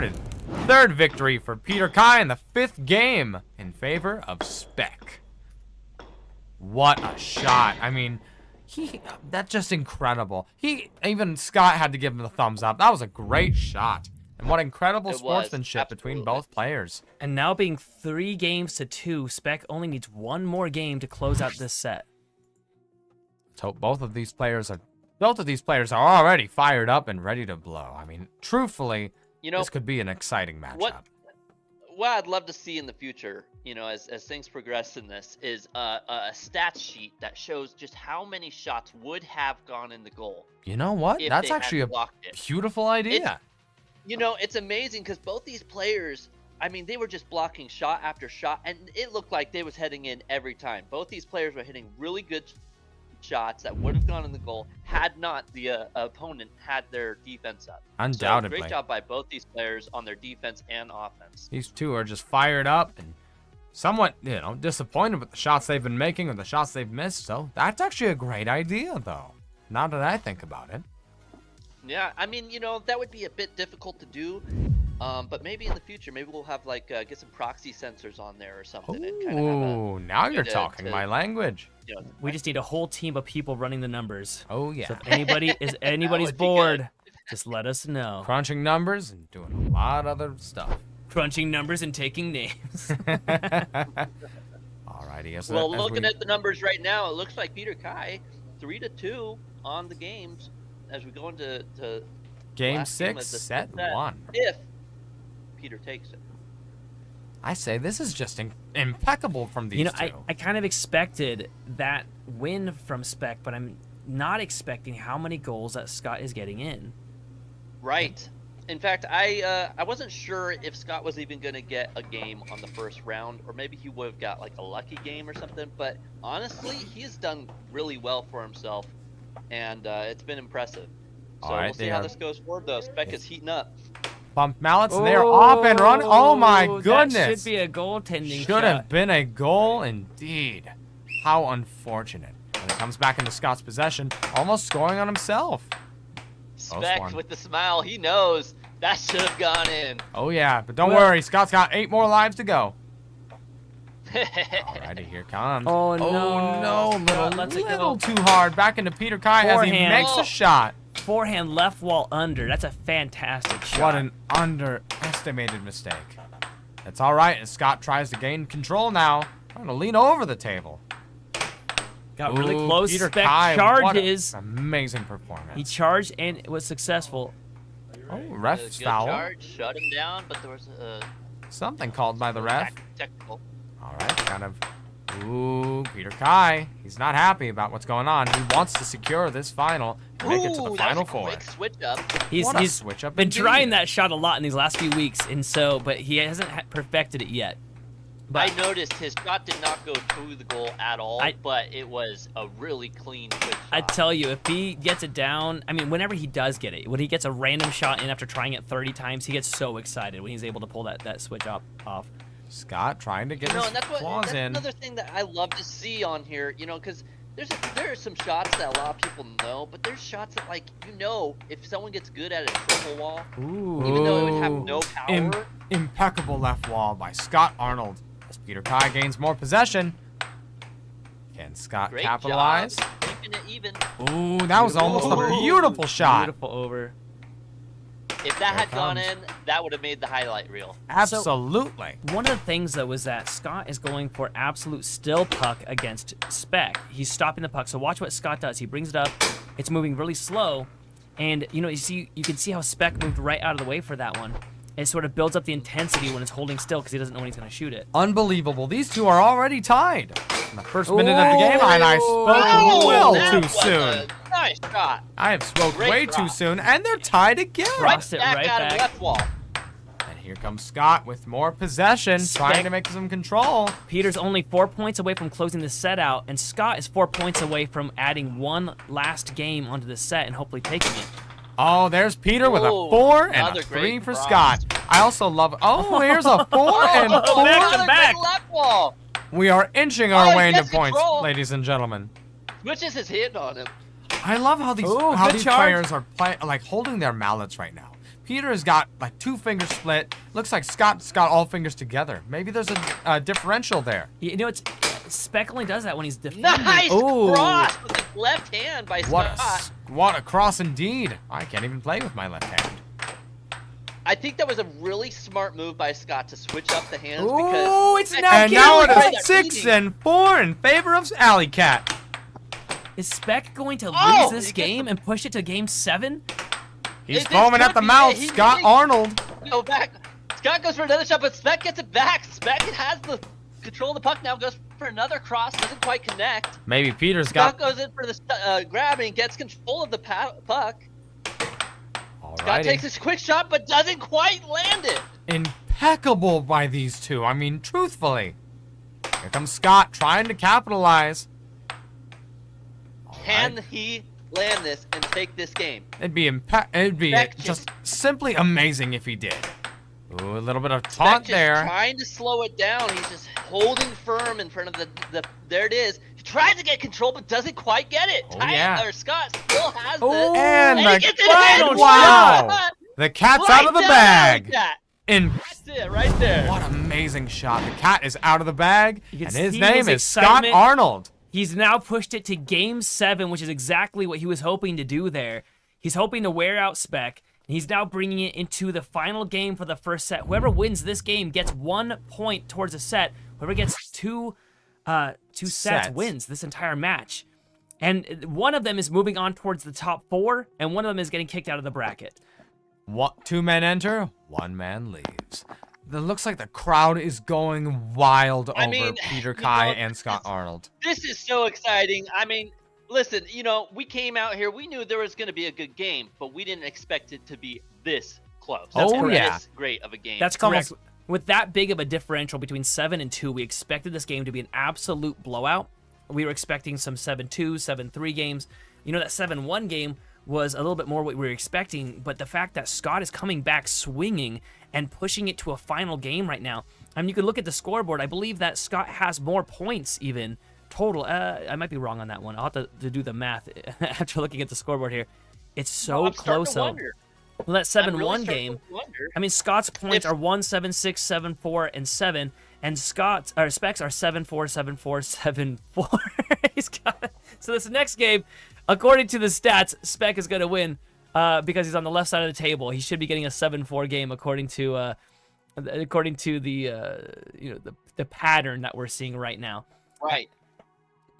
is. The third victory for Peter Kai in the 5th game in favor of Spec. What a shot! I mean, that's just incredible. Even Scott had to give him the thumbs up. That was a great shot. And what incredible It was, sportsmanship between absolutely. both players. And now being 3 games to 2, Spec only needs one more game to close out this set. Let's hope both of these players are already fired up and ready to blow. I mean, truthfully, You know, this could be an exciting matchup. what I'd love to see in the future, you know, as things progress in this, is a stats sheet that shows just how many shots would have gone in the goal. You know what? if That's they actually a hadn't blocked it. beautiful idea. You know, it's amazing because both these players, I mean, they were just blocking shot after shot, and it looked like they was heading in every time. Both these players were hitting really good shots that would have gone in the goal had not the opponent had their defense up. Undoubtedly. So great job by both these players on their defense and offense. These two are just fired up and somewhat, you know, disappointed with the shots they've been making or the shots they've missed. So that's actually a great idea, though. Now that I think about it. Yeah, I mean, you know, that would be a bit difficult to do. But maybe in the future, maybe we'll have like get some proxy sensors on there or something. And kind of have Ooh, now you're to- talking to- my language. you know, We just need a whole team of people running the numbers. Oh, yeah. So if anybody's would be bored, just let us know. Crunching numbers and doing a lot of other stuff. Crunching numbers and taking names. Alrighty. well, looking at the numbers right now, it looks like Peter Kai 3-2 on the games as we go into Game last game 6, of the set 1. if Peter takes it. I say this is just impeccable from these You know, two. I kind of expected that win from Spec, but I'm not expecting how many goals that Scott is getting in. Right. In fact, I wasn't sure if Scott was even going to get a game on the first round, or maybe he would have got like a lucky game or something. But honestly, he's done really well for himself, and it's been impressive. So All right, we'll see they how are- this goes forward, though. Spec is heating up. Bump mallets, and they are off and running. Oh my That goodness. should be a goaltending Should shot. have been a goal indeed. How unfortunate. And it comes back into Scott's possession, almost scoring on himself. Spec one. with the smile, he knows that should have gone in. Oh yeah, but don't Well- worry, Scott's got 8 more lives to go. Alrighty, here it comes. Oh, no. Oh no, Scott lets it go. little too hard. Back into Peter Kai as he Forehand. makes a shot. Forehand left wall under. That's a fantastic shot. What an underestimated mistake. It's alright, and Scott tries to gain control now. Trying to lean over the table. Got really Ooh, close. Peter Spec Kai, what charges. an amazing performance. He charged and it was successful. Oh, Good ref's foul. charge, shut him down, but there was a Something called by the ref. technical. Alright, kind of. Ooh, Peter Kai. He's not happy about what's going on. He wants to secure this final and make it to the Ooh, final that was a four. quick switch up. He's What a he's switch up been indeed. trying that shot a lot in these last few weeks, and so but he hasn't perfected it yet. But I noticed his shot did not go through the goal at all, but it was a really clean, good shot. I tell you, if he gets it down, I mean, whenever he does get it, when he gets a random shot in after trying it 30 times, he gets so excited when he's able to pull that switch off. Scott trying to get You know, his and that's claws in. another thing that I love to see on here, you know, because there are some shots that a lot of people know, but there's shots that, like, you know, if someone gets good at a triple wall, Ooh. even though it would have no power. Impeccable left wall by Scott Arnold. As Peter Kai gains more possession. Can Scott Great capitalize? job keeping it even. Ooh, that was almost a beautiful shot. Beautiful over. If that had gone comes. in, that would have made the highlight reel. Absolutely. One of the things, though, is that Scott is going for absolute still puck against Spec. He's stopping the puck. So watch what Scott does. He brings it up. It's moving really slow. And, you know, you can see how Spec moved right out of the way for that one. It sort of builds up the intensity when it's holding still because he doesn't know when he's going to shoot it. Unbelievable. These two are already tied. In the first minute of the game, and I spoke well that too was soon. a nice shot. I have spoke Great way drop. too soon, and they're tied again. Crossed it back right out of back. left wall. And here comes Scott with more possession, trying to make some control. Peter's only 4 points away from closing the set out, and Scott is 4 points away from adding one last game onto the set and hopefully taking it. Oh, there's Peter with a Ooh, 4 and another a 3 great for cross. Scott. I also love. Oh, here's a 4 and 4. back to Another back. good left wall. We are inching our he way into gets points, control. ladies and gentlemen. Switches his hand on him. I love how these Ooh, good charge. players are like holding their mallets right now. Peter has got like 2 fingers split. Looks like Scott's got all fingers together. Maybe there's a differential there. You know, Spec only does that when he's defending. Nice Ooh. cross with his left hand by Scott. What a cross indeed. I can't even play with my left hand. I think that was a really smart move by Scott to switch up the hands Ooh, because it's now And now it killing is 6 and 4 in favor of Alley Cat. Is Spec going to Oh, lose this he gets game and push it to game 7? He's This foaming at could the be mouth. it. He Scott really- Arnold. Go back. Scott goes for another shot, but Spec gets it back. Spec has the control of the puck now. Goes for another cross. Doesn't quite connect. Maybe Peter's Scott got. goes in for the grabbing. Gets control of the puck. Scott Alrighty. takes a quick shot, but doesn't quite land it. Impeccable by these two. I mean, truthfully. Here comes Scott trying to capitalize. Can he land this and take this game? It'd be Spec just simply amazing if he did. Ooh, a little bit of taunt Spec just there. trying to slow it down. He's just holding firm in front of the there it is. He tries to get control, but doesn't quite get it. Oh, yeah. Or Scott still has Oh, this. And he the gets it final in. wow. Shot! The cat's Right out of the down bag. like that. That's That's it, right there. What amazing shot. The cat is out of the bag, You can and his see name his is Scott excitement. Arnold. He's now pushed it to game 7, which is exactly what he was hoping to do there. He's hoping to wear out Spec. And he's now bringing it into the final game for the first set. Whoever wins this game gets 1 point towards a set. Whoever gets two sets wins this entire match. And one of them is moving on towards the top 4, and one of them is getting kicked out of the bracket. What? 2 men enter, 1 man leaves. It looks like the crowd is going wild over mean, Peter you Kai know, and Scott Arnold. This is so exciting. I mean, listen, we came out here. We knew there was going to be a good game, but we didn't expect it to be this close. That's Or correct. this great of a game. That's It's correct. almost- With that big of a differential between 7 and 2, we expected this game to be an absolute blowout. We were expecting some 7-2, 7-3 games. That 7-1 game was a little bit more what we were expecting, but the fact that Scott is coming back swinging and pushing it to a final game right now. I mean, you could look at the scoreboard. I believe that Scott has more points even total. I might be wrong on that one. I'll have to do the math after looking at the scoreboard here. It's so I'm starting close, to though. wonder. Well, that I'm really 7-1 starting game. to wonder. I mean, Scott's points If- are 1, 7, 6, 7, 4, and 7, and Specs are 7, 4, 7, 4, 7, 4. So this next game, according to the stats, Spec is going to win because he's on the left side of the table. He should be getting a 7-4 game according to the pattern that we're seeing right now. Right.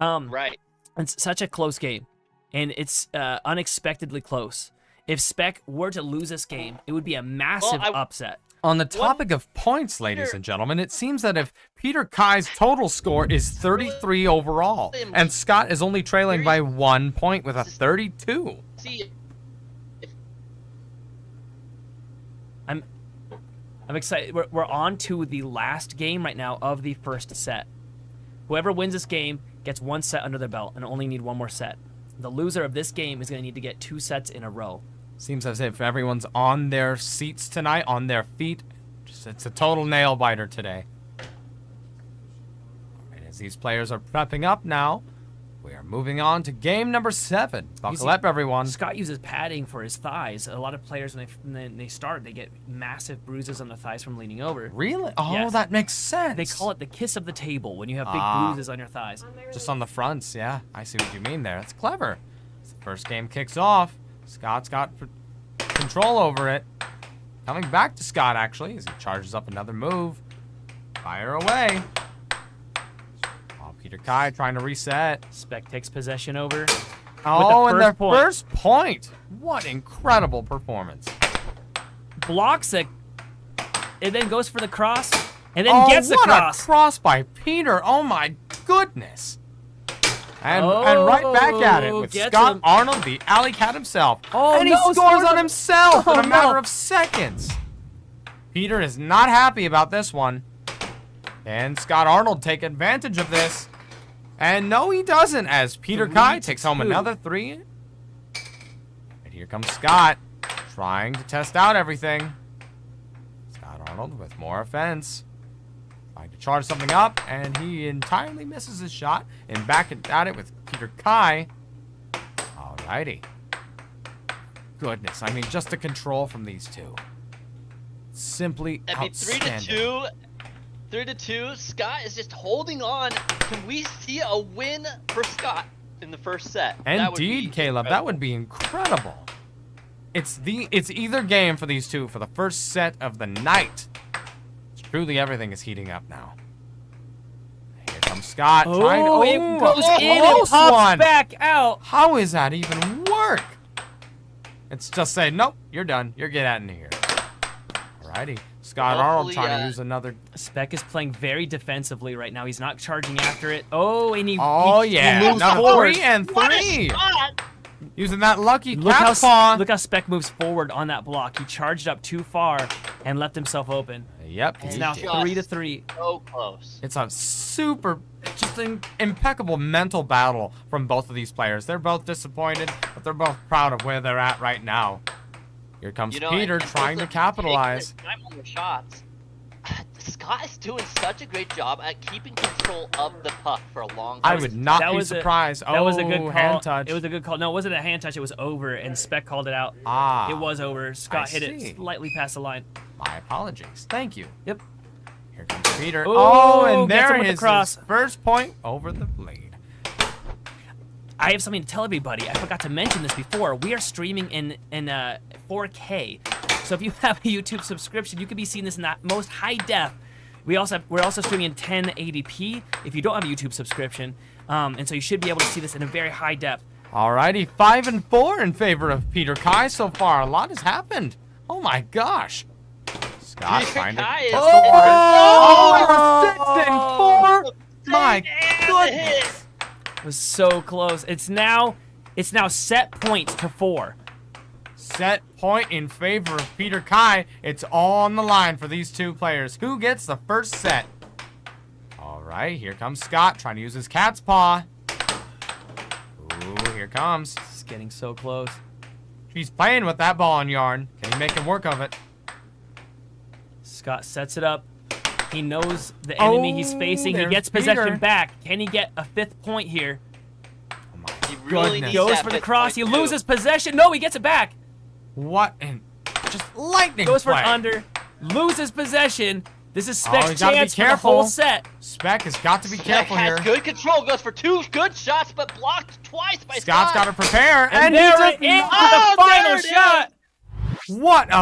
Right. It's such a close game, and it's unexpectedly close. If Spec were to lose this game, it would be a massive upset. On the topic of points, ladies and gentlemen, it seems that if Peter Kai's total score is 33 overall, and Scott is only trailing by 1 point with a 32. See, I'm excited. We're on to the last game right now of the first set. Whoever wins this game gets 1 set under their belt and only need 1 more set. The loser of this game is going to need to get 2 sets in a row. Seems as if everyone's on their seats tonight, on their feet. It's a total nail biter today. And as these players are prepping up now, we are moving on to game number 7. Buckle up, everyone. Scott uses padding for his thighs. A lot of players, when they start, they get massive bruises on their thighs from leaning over. Really? Oh, Yes. that makes sense. They call it the kiss of the table when you have big bruises on your thighs. Just on the fronts, yeah. I see what you mean there. It's clever. As the first game kicks off, Scott's got control over it. Coming back to Scott, actually, as he charges up another move. Fire away. Oh, Peter Kai trying to reset. Spec takes possession over. Oh, and their first point. first point. What incredible performance. Blocks it, and then goes for the cross, and then gets the what cross. a cross by Peter. Oh, my goodness. And right back at it with gets Scott him. Arnold, the alley cat himself. Oh, and he no, scores on himself in Oh, a matter no. of seconds. Peter is not happy about this one. And Scott Arnold take advantage of this. And no, he doesn't, as Peter Kai takes home 3-2. another 3. And here comes Scott, trying to test out everything. Scott Arnold with more offense. Trying to charge something up, and he entirely misses his shot. And back at it with Peter Kai. Alrighty. Goodness, I mean, just the control from these two. Simply outstanding. 3-2. Scott is just holding on. Can we see a win for Scott in the first set? Indeed, Caleb, that would be incredible. It's either game for these two for the first set of the night. Truly, everything is heating up now. Here comes Scott. trying to, it goes a in and close pops one. back out. How is that even work? It's just saying, nope, you're done. You're get out of here. Alrighty. Scott Arnold trying to use another. Spec is playing very defensively right now. He's not charging after it. Oh, and he Yeah. moves Another forward. 3 and 3. Using that lucky Look cat's paw. how Spec moves forward on that block. He charged up too far and left himself open. Yep. It's he now did. 3-3. So close. It's a super, just an impeccable mental battle from both of these players. They're both disappointed, but they're both proud of where they're at right now. Here comes Peter trying to capitalize. Time on the shots. Scott is doing such a great job at keeping control of the puck for a long time. I would not be surprised. That was a good call. Hand touch. It was a good call. No, it wasn't a hand touch. It was over, and Spec called it out. Ah. It was over. Scott hit see. it slightly past the line. My apologies. Thank you. Yep. Here comes Peter. Oh, and gets him there with the is cross. his first point over the blade. I have something to tell everybody. I forgot to mention this before. We are streaming in 4K. So if you have a YouTube subscription, you could be seeing this in that most high def. We're also streaming in 1080p if you don't have a YouTube subscription. And so you should be able to see this in a very high depth. Alrighty, 5 and 4 in favor of Peter Kai so far. A lot has happened. Oh my gosh. Scott Peter trying to Kai test is- the Oh! waters. 6 and 4. My goodness. It was so close. It's now set points to 4. Set point in favor of Peter Kai. It's all on the line for these two players. Who gets the first set? All right, here comes Scott trying to use his cat's paw. Ooh, here comes. It's getting so close. He's playing with that ball and yarn. Can he make him work of it? Scott sets it up. He knows the enemy he's facing. He there's gets possession Peter. back. Can he get a 5th point here? Oh my He really goodness. needs Goes that for the fifth cross. He point, too. loses possession. No, he gets it back. What in just lightning Goes for play. an under. Loses possession. This is Oh, Spec's he's gotta be chance for the careful. whole set. Spec has got to be Spec careful has here. good control. Goes for 2 good shots, but blocked twice by Scott's got Scott. to prepare, And he there just it is, Oh, the final there it shot. What a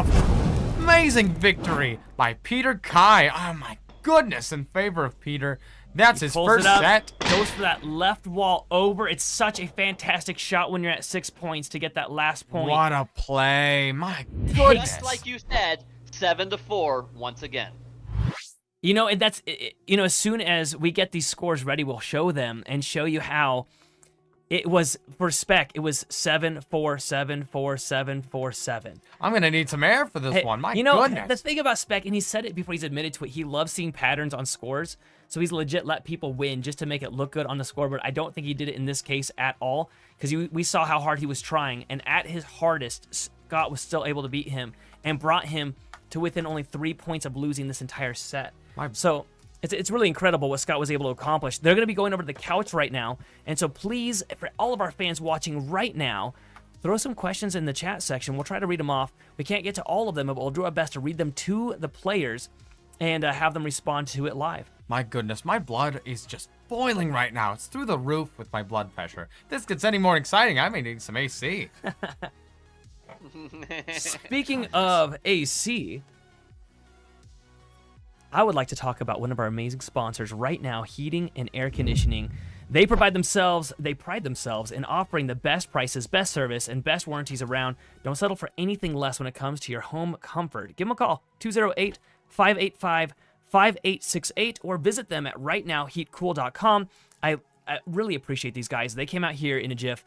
amazing victory by Peter Kai. Oh my goodness, in favor of Peter. That's his Pulls first it up, set. goes for that left wall over. It's such a fantastic shot when you're at 6 points to get that last point. What a play. My goodness. Just like you said, 7-4 once again. You know, and that's, you know, as soon as we get these scores ready, we'll show them and show you how it was for Spec. It was 7-4, 7-4, 7-4, 7. I'm going to need some air for this Hey, one. My you know, goodness. the thing about Spec, and he said it before he's admitted to it, he loves seeing patterns on scores. So he's legit let people win just to make it look good on the scoreboard. I don't think he did it in this case at all because we saw how hard he was trying. And at his hardest, Scott was still able to beat him and brought him to within only 3 points of losing this entire set. So it's really incredible what Scott was able to accomplish. They're going to be going over to the couch right now. And so please, for all of our fans watching right now, throw some questions in the chat section. We'll try to read them off. We can't get to all of them, but we'll do our best to read them to the players and have them respond to it live. My goodness, my blood is just boiling right now. It's through the roof with my blood pressure. If this gets any more exciting, I may need some AC. Speaking of AC, I would like to talk about one of our amazing sponsors right now, Heating and Air Conditioning. They pride themselves in offering the best prices, best service, and best warranties around. Don't settle for anything less when it comes to your home comfort. Give them a call, 208-585-5868, or visit them at rightnowheatcool.com. I really appreciate these guys. They came out here in a jiff.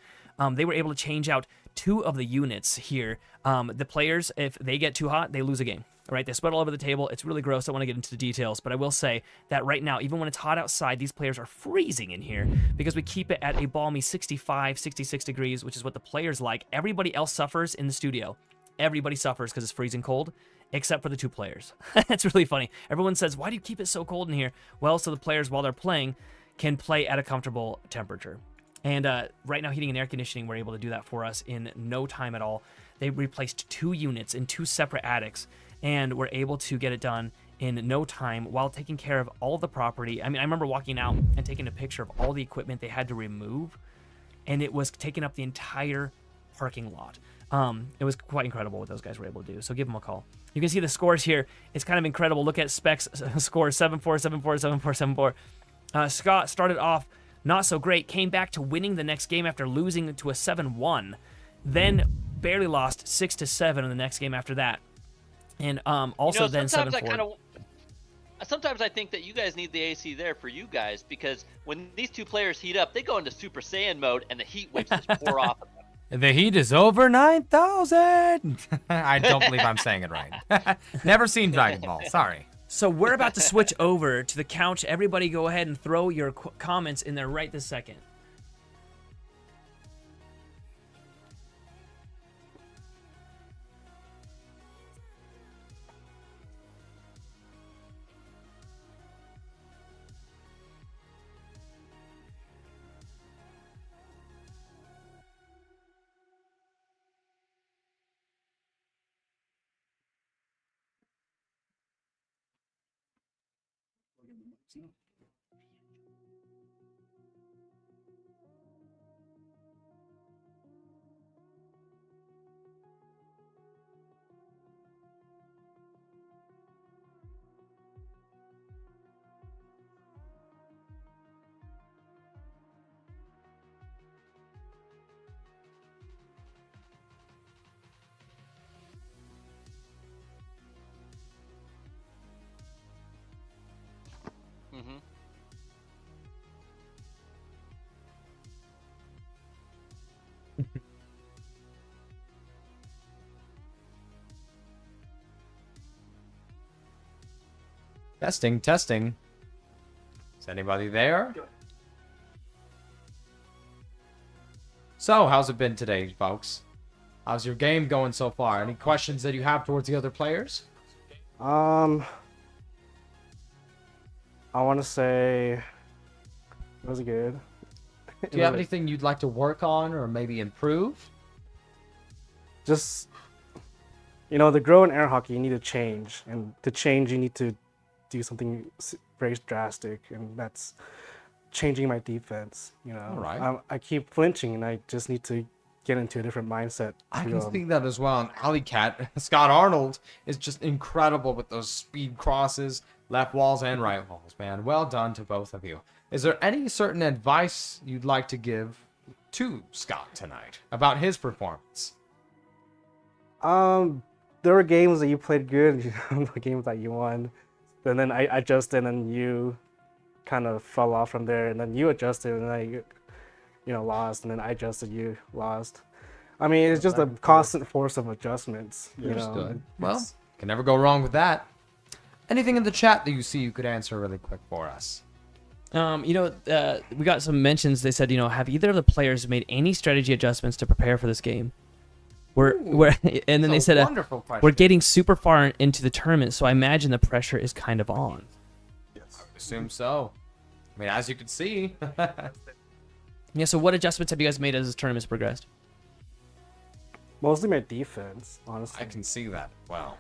They were able to change out 2 of the units here. The players, if they get too hot, they lose a game. All right, they sweat all over the table. It's really gross. I don't want to get into the details, but I will say that right now, even when it's hot outside, these players are freezing in here because we keep it at a balmy 65, 66 degrees, which is what the players like. Everybody else suffers in the studio. Everybody suffers because it's freezing cold, except for the 2 players. It's really funny. Everyone says, why do you keep it so cold in here? Well, so the players, while they're playing, can play at a comfortable temperature. And right now, heating and air conditioning were able to do that for us in no time at all. They replaced 2 units in 2 separate attics, and were able to get it done in no time while taking care of all the property. I mean, I remember walking out and taking a picture of all the equipment they had to remove, and it was taking up the entire parking lot. It was quite incredible what those guys were able to do, so give them a call. You can see the scores here. It's kind of incredible. Look at Spec's score, 7-4, 7-4, 7-4, 7-4. Scott started off not so great, came back to winning the next game after losing to a 7-1, then barely lost 6-7 in the next game after that. And also then 7-4. Sometimes I think that you guys need the AC there for you guys, because when these 2 players heat up, they go into Super Saiyan mode and the heat waves just pour off of them. The heat is over 9,000. I don't believe I'm saying it right. Never seen Dragon Ball. Sorry. So we're about to switch over to the couch. Everybody go ahead and throw your comments in there right this second. Mm-hmm. Testing, testing. Is anybody there? So, how's it been today, folks? How's your game going so far? Any questions that you have towards the other players? I want to say it was good. Do you have anything you'd like to work on or maybe improve? Just, the grow and air hockey, you need to change. And to change, you need to do something very drastic. And that's changing my defense. All right. I keep flinching, and I just need to get into a different mindset. I can see that as well. And Alley Cat, Scott Arnold is just incredible with those speed crosses, left walls and right walls, man. Well done to both of you. Is there any certain advice you'd like to give to Scott tonight about his performance? There were games that you played good, the games that you won. And then I adjusted, and you kind of fell off from there. And then you adjusted, and I lost, and then I adjusted, you lost. I mean, it's just a constant force of adjustments. Well, can never go wrong with that. Anything in the chat that you see you could answer really quick for us? We got some mentions. They said, have either of the players made any strategy adjustments to prepare for this game? And then they said, wonderful question. we're getting super far into the tournament, so I imagine the pressure is kind of on. Yes. I assume so. I mean, as you can see. Yeah, so what adjustments have you guys made as this tournament's progressed? Mostly my defense, honestly. I can see that. Wow.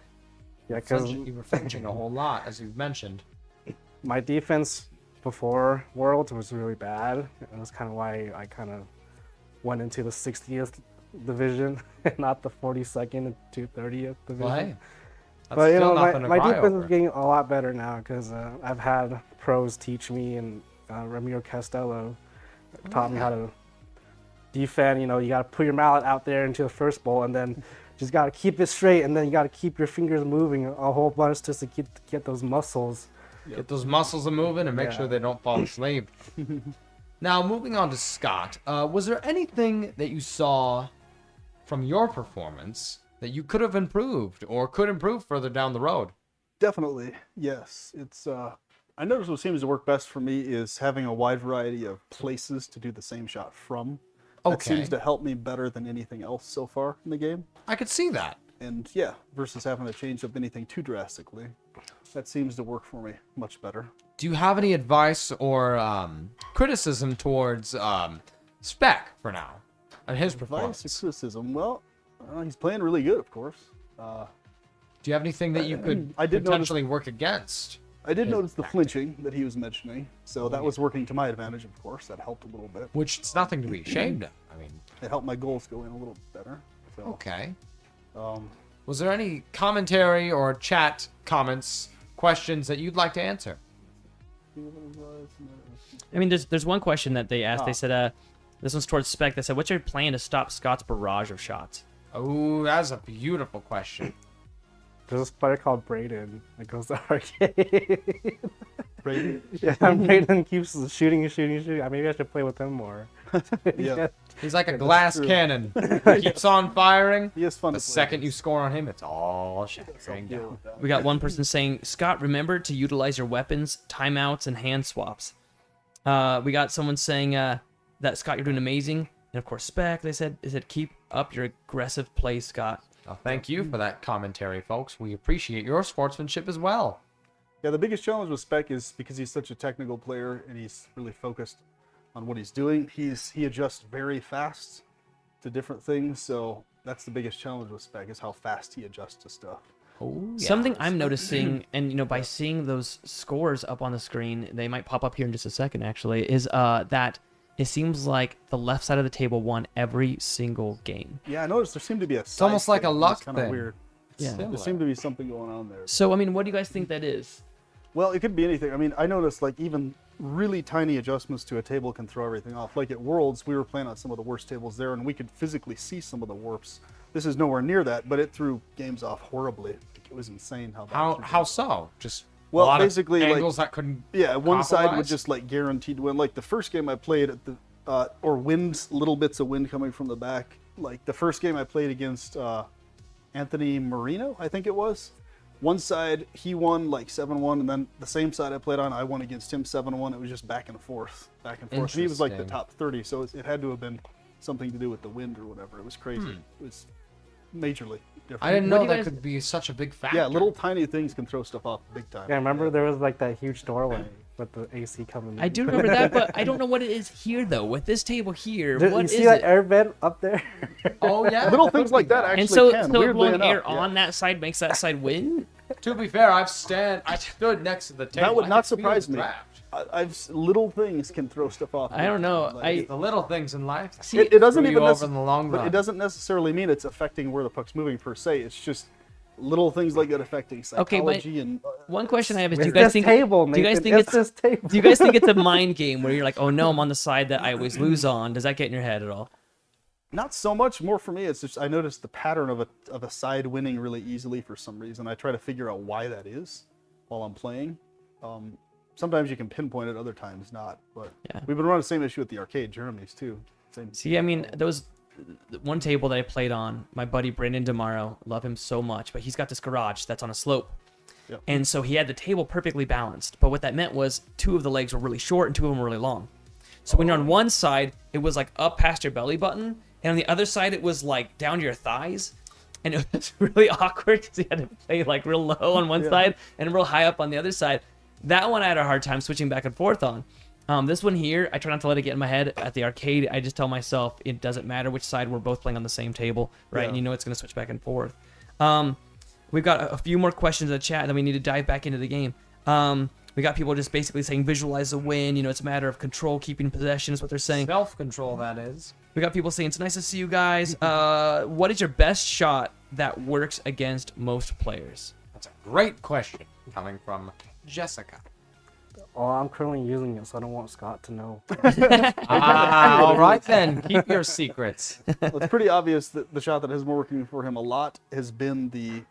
Yeah, because You were flinching a whole lot, as you've mentioned. my defense before Worlds was really bad. And that's kind of why I kind of went into the 60th division and not the 42nd and 230th division. Well, hey, that's But still nothing to my cry defense over. is getting a lot better now because I've had pros teach me, and Ramiro Castello taught me how to defend. You got to put your mallet out there into the first bowl, and then just got to keep it straight, and then you got to keep your fingers moving a whole bunch just to get those muscles. Get those muscles moving and make sure they don't fall asleep. Now, moving on to Scott, was there anything that you saw from your performance that you could have improved or could improve further down the road? Definitely, yes. It's I notice what seems to work best for me is having a wide variety of places to do the same shot from. That Okay. seems to help me better than anything else so far in the game. I could see that. And yeah, versus having to change up anything too drastically. That seems to work for me much better. Do you have any advice or criticism towards Spec for now and his performance? Advice or criticism? Well, he's playing really good, of course. Do you have anything that you could I did potentially work against? I did notice the flinching that he was mentioning, so that was working to my advantage, of course. That helped a little bit. Which it's nothing to be ashamed of. I mean, It helped my goals go in a little better. So, okay. um, Was there any commentary or chat comments, questions that you'd like to answer? I mean, there's one question that they asked. They said, this one's towards Spec. They said, what's your plan to stop Scott's barrage of shots? Oh, that's a beautiful question. There's this player called Braden that goes to arcade. Brady? Yeah, Braden keeps shooting and shooting and shooting. Maybe I should play with him more. Yeah. He's like a glass true. cannon. He keeps on firing. He is fun The to play second you against. score on him, it's all shattering Deal down. with that. We got one person saying, Scott, remember to utilize your weapons, timeouts, and hand swaps. We got someone saying that, Scott, you're doing amazing. And of course, Spec, they said keep up your aggressive play, Scott. Well, thank you for that commentary, folks. We appreciate your sportsmanship as well. Yeah, the biggest challenge with Spec is because he's such a technical player and he's really focused on what he's doing. He adjusts very fast to different things, so that's the biggest challenge with Spec is how fast he adjusts to stuff. Oh, yeah. Something I'm noticing, and by seeing those scores up on the screen, they might pop up here in just a second, actually, is that it seems like the left side of the table won every single game. Yeah, I noticed there seemed to be a It's almost like a luck kind of thing. weird. Yeah. There seemed to be something going on there. So, what do you guys think that is? Well, it could be anything. I noticed like even really tiny adjustments to a table can throw everything off. Like at Worlds, we were playing on some of the worst tables there, and we could physically see some of the warps. This is nowhere near that, but it threw games off horribly. It was insane how bad. How so? Just Well, a lot basically, of like- angles that couldn't. Yeah, one side would compromise? just like guaranteed win. Like the first game I played at the or winds, little bits of wind coming from the back. Like the first game I played against Anthony Marino, I think it was. One side he won like 7-1, and then the same side I played on, I won against him 7-1. It was just back and forth, back and forth. And he was like the Interesting. top 30, so it had to have been something to do with the wind or whatever. It was crazy. It was majorly different. I didn't What know do you that guys- could be such a big factor. Yeah, little tiny things can throw stuff off big time. Yeah, remember there was like that huge doorway with the AC coming in. I do remember that, but I don't know what it is here, though. With this table here, Dude, what you is see that it? air vent up there? Oh yeah, Little things like that actually And so, can. so weirdly blowing enough, air yeah. on that side makes that side win? To be fair, I stood next to the table. That would I not could feel surprise the me. draft. Little things can throw stuff off. I don't know. Like, The little things in life. See, it doesn't screw even you over in the long but run. it doesn't necessarily mean it's affecting where the puck's moving per se. It's just little things like that affecting Okay, but psychology and one question I have is, do It's you guys this think? table, do you guys Nathan. think It's this table. Do you guys think it's a mind game where you're like, oh no, I'm on the side that I always lose on? Does that get in your head at all? not so much. More for me, it's just I noticed the pattern of a side winning really easily for some reason. I try to figure out why that is while I'm playing. Sometimes you can pinpoint it, other times not. But Yeah. we've been running the same issue with the arcade Germany's too. Same. See, I mean, there was one table that I played on. My buddy Brandon Demaro, love him so much, but he's got this garage that's on a slope. Yep. And so he had the table perfectly balanced. But what that meant was 2 of the legs were really short and 2 of them were really long. So when you're on one side, it was like up past your belly button. And on the other side, it was like down to your thighs. And it was really awkward because he had to play like real low on one side and real high up on the other side. That one I had a hard time switching back and forth on. This one here, I try not to let it get in my head. At the arcade, I just tell myself it doesn't matter which side we're both playing on the same table, right? Yeah. And you know it's going to switch back and forth. We've got a few more questions in the chat, and then we need to dive back into the game. We got people just basically saying visualize the win. You know, it's a matter of control, keeping possession is what they're saying. Self-control, that is. We got people saying it's nice to see you guys. What is your best shot that works against most players? That's a great question coming from Jessica. Oh, I'm currently using it, so I don't want Scott to know. All right then, keep your secrets. Well, it's pretty obvious that the shot that has been working for him a lot has been the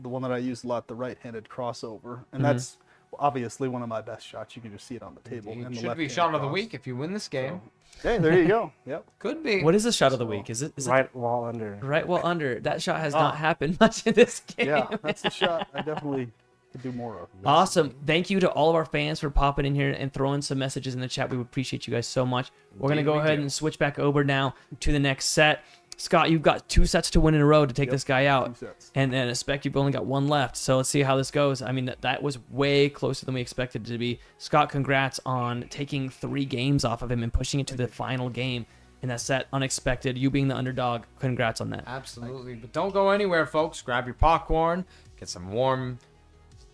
one that I used a lot, the right-handed crossover, and that's obviously one of my best shots. You can just see it on the table. It and the should be left-hand shot of the cross. week if you win this game. Hey, there you go. Yep. Could be. What is the shot of the week? Is it Right wall under. right well under? That shot has not happened much in this game. Yeah, that's the shot I definitely could do more of. Awesome. Thank you to all of our fans for popping in here and throwing some messages in the chat. We appreciate you guys so much. We're going to Indeed go we ahead do. and switch back over now to the next set. Scott, you've got 2 sets to win in a row to take this guy out. 2 sets. And then Spec, you've only got 1 left. So let's see how this goes. I mean, that was way closer than we expected it to be. Scott, congrats on taking 3 games off of him and pushing it to the final game in that set. Unexpected. You being the underdog, congrats on that. Absolutely. But don't go anywhere, folks. Grab your popcorn, get some warm,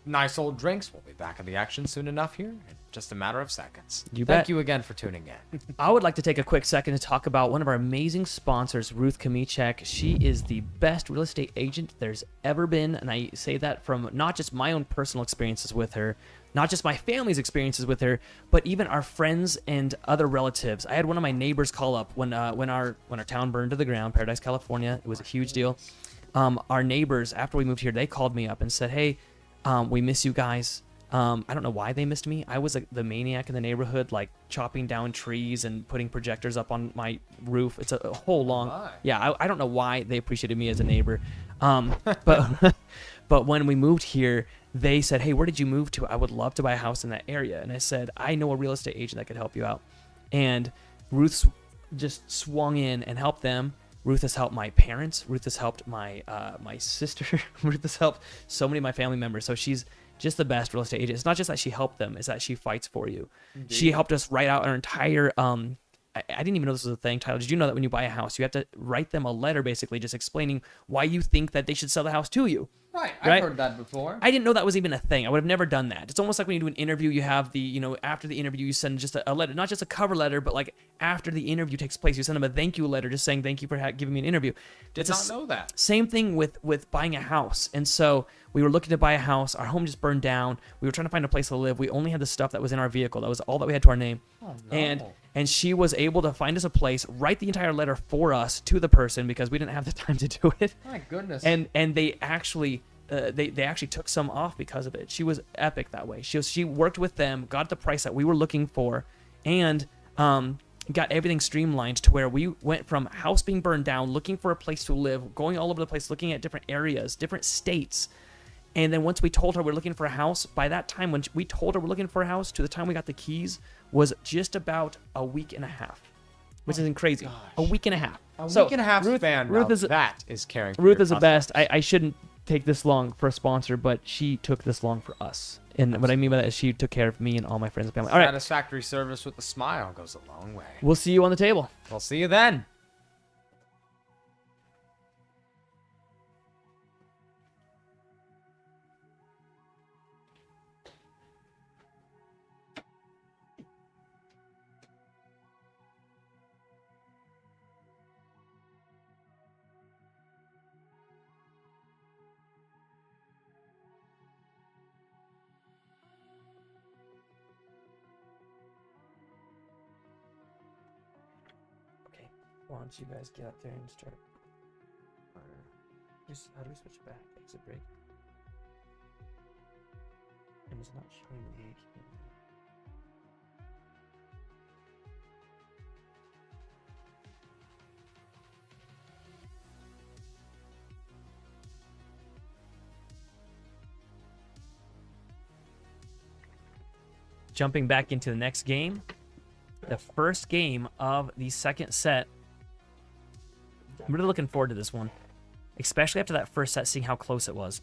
nice old drinks. We'll be back in the action soon enough here in just a matter of seconds. You Thank bet. you again for tuning in. I would like to take a quick second to talk about one of our amazing sponsors, Ruth Kamichek. She is the best real estate agent there's ever been, and I say that from not just my own personal experiences with her, not just my family's experiences with her, but even our friends and other relatives. I had one of my neighbors call up when our town burned to the ground, Paradise, California. It was a huge deal. Our neighbors, after we moved here, they called me up and said, "Hey, we miss you guys." I don't know why they missed me. I was like the maniac in the neighborhood, like chopping down trees and putting projectors up on my roof. It's a whole long, yeah. I don't know why they appreciated me as a neighbor, but but when we moved here, they said, "Hey, where did you move to? I would love to buy a house in that area." And I said, "I know a real estate agent that could help you out." And Ruth just swung in and helped them. Ruth has helped my parents. Ruth has helped my my sister. Ruth has helped so many of my family members. So she's just the best real estate agent. It's not just that she helped them, it's that she fights for you. Indeed. She helped us write out our entire I didn't even know this was a thing. Tyler, did you know that when you buy a house, you have to write them a letter basically just explaining why you think that they should sell the house to you? Right, I've heard that before. I didn't know that was even a thing. I would have never done that. It's almost like when you do an interview, you have after the interview, you send just a letter, not just a cover letter, but like after the interview takes place, you send them a thank you letter just saying thank you for giving me an interview. Did not know that. Same thing with buying a house. And so we were looking to buy a house. Our home just burned down. We were trying to find a place to live. We only had the stuff that was in our vehicle. That was all that we had to our name. Oh, no. And she was able to find us a place, write the entire letter for us to the person because we didn't have the time to do it. My goodness. And they actually they actually took some off because of it. She was epic that way. She worked with them, got the price that we were looking for, and got everything streamlined to where we went from house being burned down, looking for a place to live, going all over the place, looking at different areas, different states. And then once we told her we're looking for a house, by that time when we told her we're looking for a house to the time we got the keys was just about a week and a half, which is crazy. Gosh. A week and a half. A week and a half span. Ruth is that is caring for Ruth your is the customers. best. I shouldn't take this long for a sponsor, but she took this long for us. And what I mean by that is she took care of me and all my friends and family. All right. Satisfactory service with a smile goes a long way. We'll see you on the table. We'll see you then. Okay. Once you guys get out there and start. How do we switch back? Exit break. And it's not showing the age. Jumping back into the next game. The first game of the second set. I'm really looking forward to this one, especially after that first set, seeing how close it was.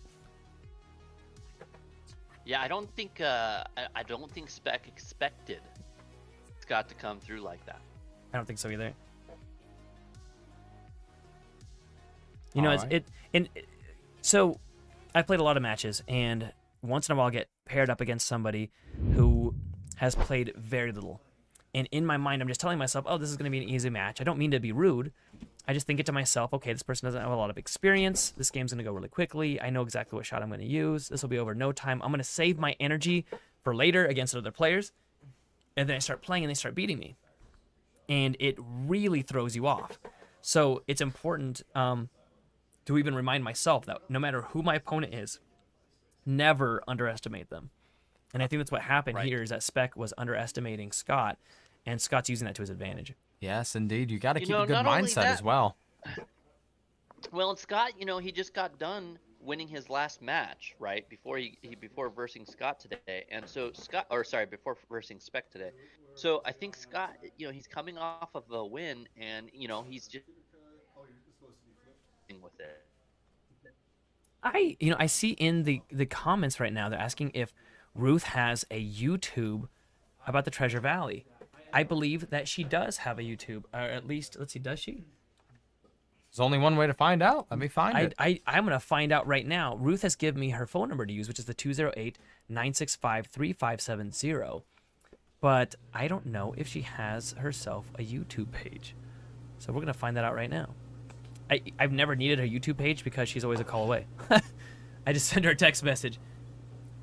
Yeah, I don't think Spec expected Scott to come through like that. I don't think so either. You know, so I've played a lot of matches, and once in a while I get paired up against somebody who has played very little. And in my mind, I'm just telling myself, oh, this is going to be an easy match. I don't mean to be rude. I just think it to myself, okay, this person doesn't have a lot of experience. This game's going to go really quickly. I know exactly what shot I'm going to use. This will be over no time. I'm going to save my energy for later against other players. And then I start playing and they start beating me. And it really throws you off. So it's important to even remind myself that no matter who my opponent is, never underestimate them. And I think that's what happened here is that Spec was underestimating Scott, and Scott's using that to his advantage. Yes, indeed. You got to keep a good mindset as well. Well, and Scott, he just got done winning his last match, right? Before before versing Scott today. And so before versing Spec today. So I think Scott, he's coming off of a win, and he's just with it. I see in the comments right now they're asking if Ruth has a YouTube about the Treasure Valley. I believe that she does have a YouTube, or at least let's see, does she? There's only one way to find out. Let me find it. I'm gonna find out right now. Ruth has given me her phone number to use, which is the 208-965-3570. But I don't know if she has herself a YouTube page. So we're gonna find that out right now. I've never needed her YouTube page because she's always a call away. I just send her a text message.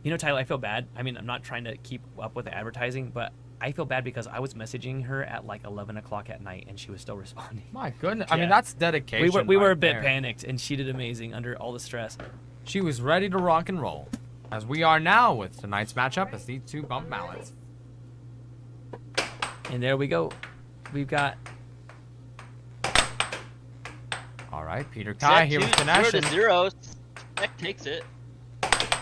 You know, Tyler, I feel bad. I mean, I'm not trying to keep up with the advertising, but I feel bad because I was messaging her at like 11 o'clock at night and she was still responding. My goodness. I Yeah. mean, that's dedication. We were right a bit there. panicked, and she did amazing under all the stress. She was ready to rock and roll, as we are now with tonight's matchup as these two bump mallets. And there we go. We've got All right, Peter Kai here with connection. 0-0. Spec takes it.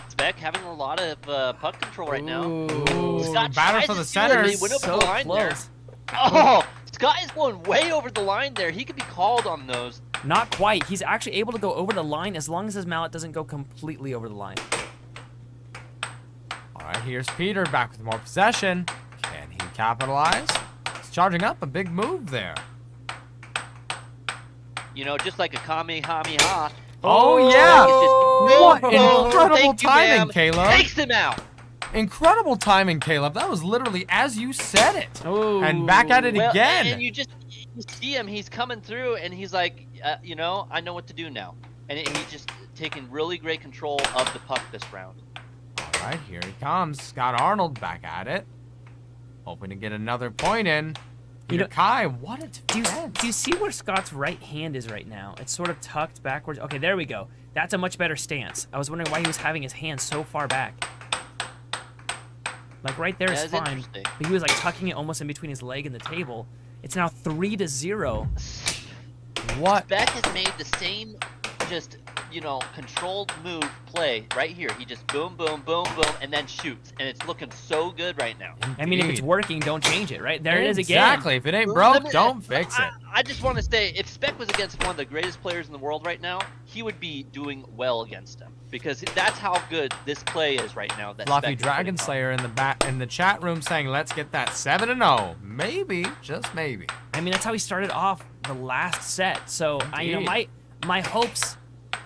Spec having a lot of puck control right now. Ooh, Scott batter tries for to the steal it, center. but he went over so the line there. close. Oh, Scott is going way over the line there. He could be called on those. Not quite. He's actually able to go over the line as long as his mallet doesn't go completely over the line. All right, here's Peter back with more possession. Can he capitalize? He's charging up a big move there. You know, just like a Kamehameha. Oh, yeah. What Boom. incredible Thank you, timing, ma'am. Caleb. Takes him out. Incredible timing, Caleb. That was literally as you said it. Ooh. And back at it Well, again. and you see him. He's coming through, and he's like, you know, I know what to do now. And he's just taking really great control of the puck this round. All right, here he comes. Scott Arnold back at it. Hoping to get another point in. Peter Kai, what a defense. Do you see where Scott's right hand is right now? It's sort of tucked backwards. Okay, there we go. That's a much better stance. I was wondering why he was having his hand so far back. Like right there is That is fine. interesting. But he was like tucking it almost in between his leg and the table. It's now 3-0. What? Spec has made the same, just, you know, controlled move play right here. He just boom, boom, boom, boom, and then shoots. And it's looking so good right now. I mean, if it's Indeed. working, don't change it, right? There it is again. Exactly. If it ain't broke, Let me- don't fix it. I just want to say, if Spec was against one of the greatest players in the world right now, he would be doing well against him. Because that's how good this play is right now. That Fluffy Spec is Dragon putting on. Slayer in the chat room saying, let's get that 7-0. Maybe, just maybe. I mean, that's how he started off the last set. So, Indeed. my hopes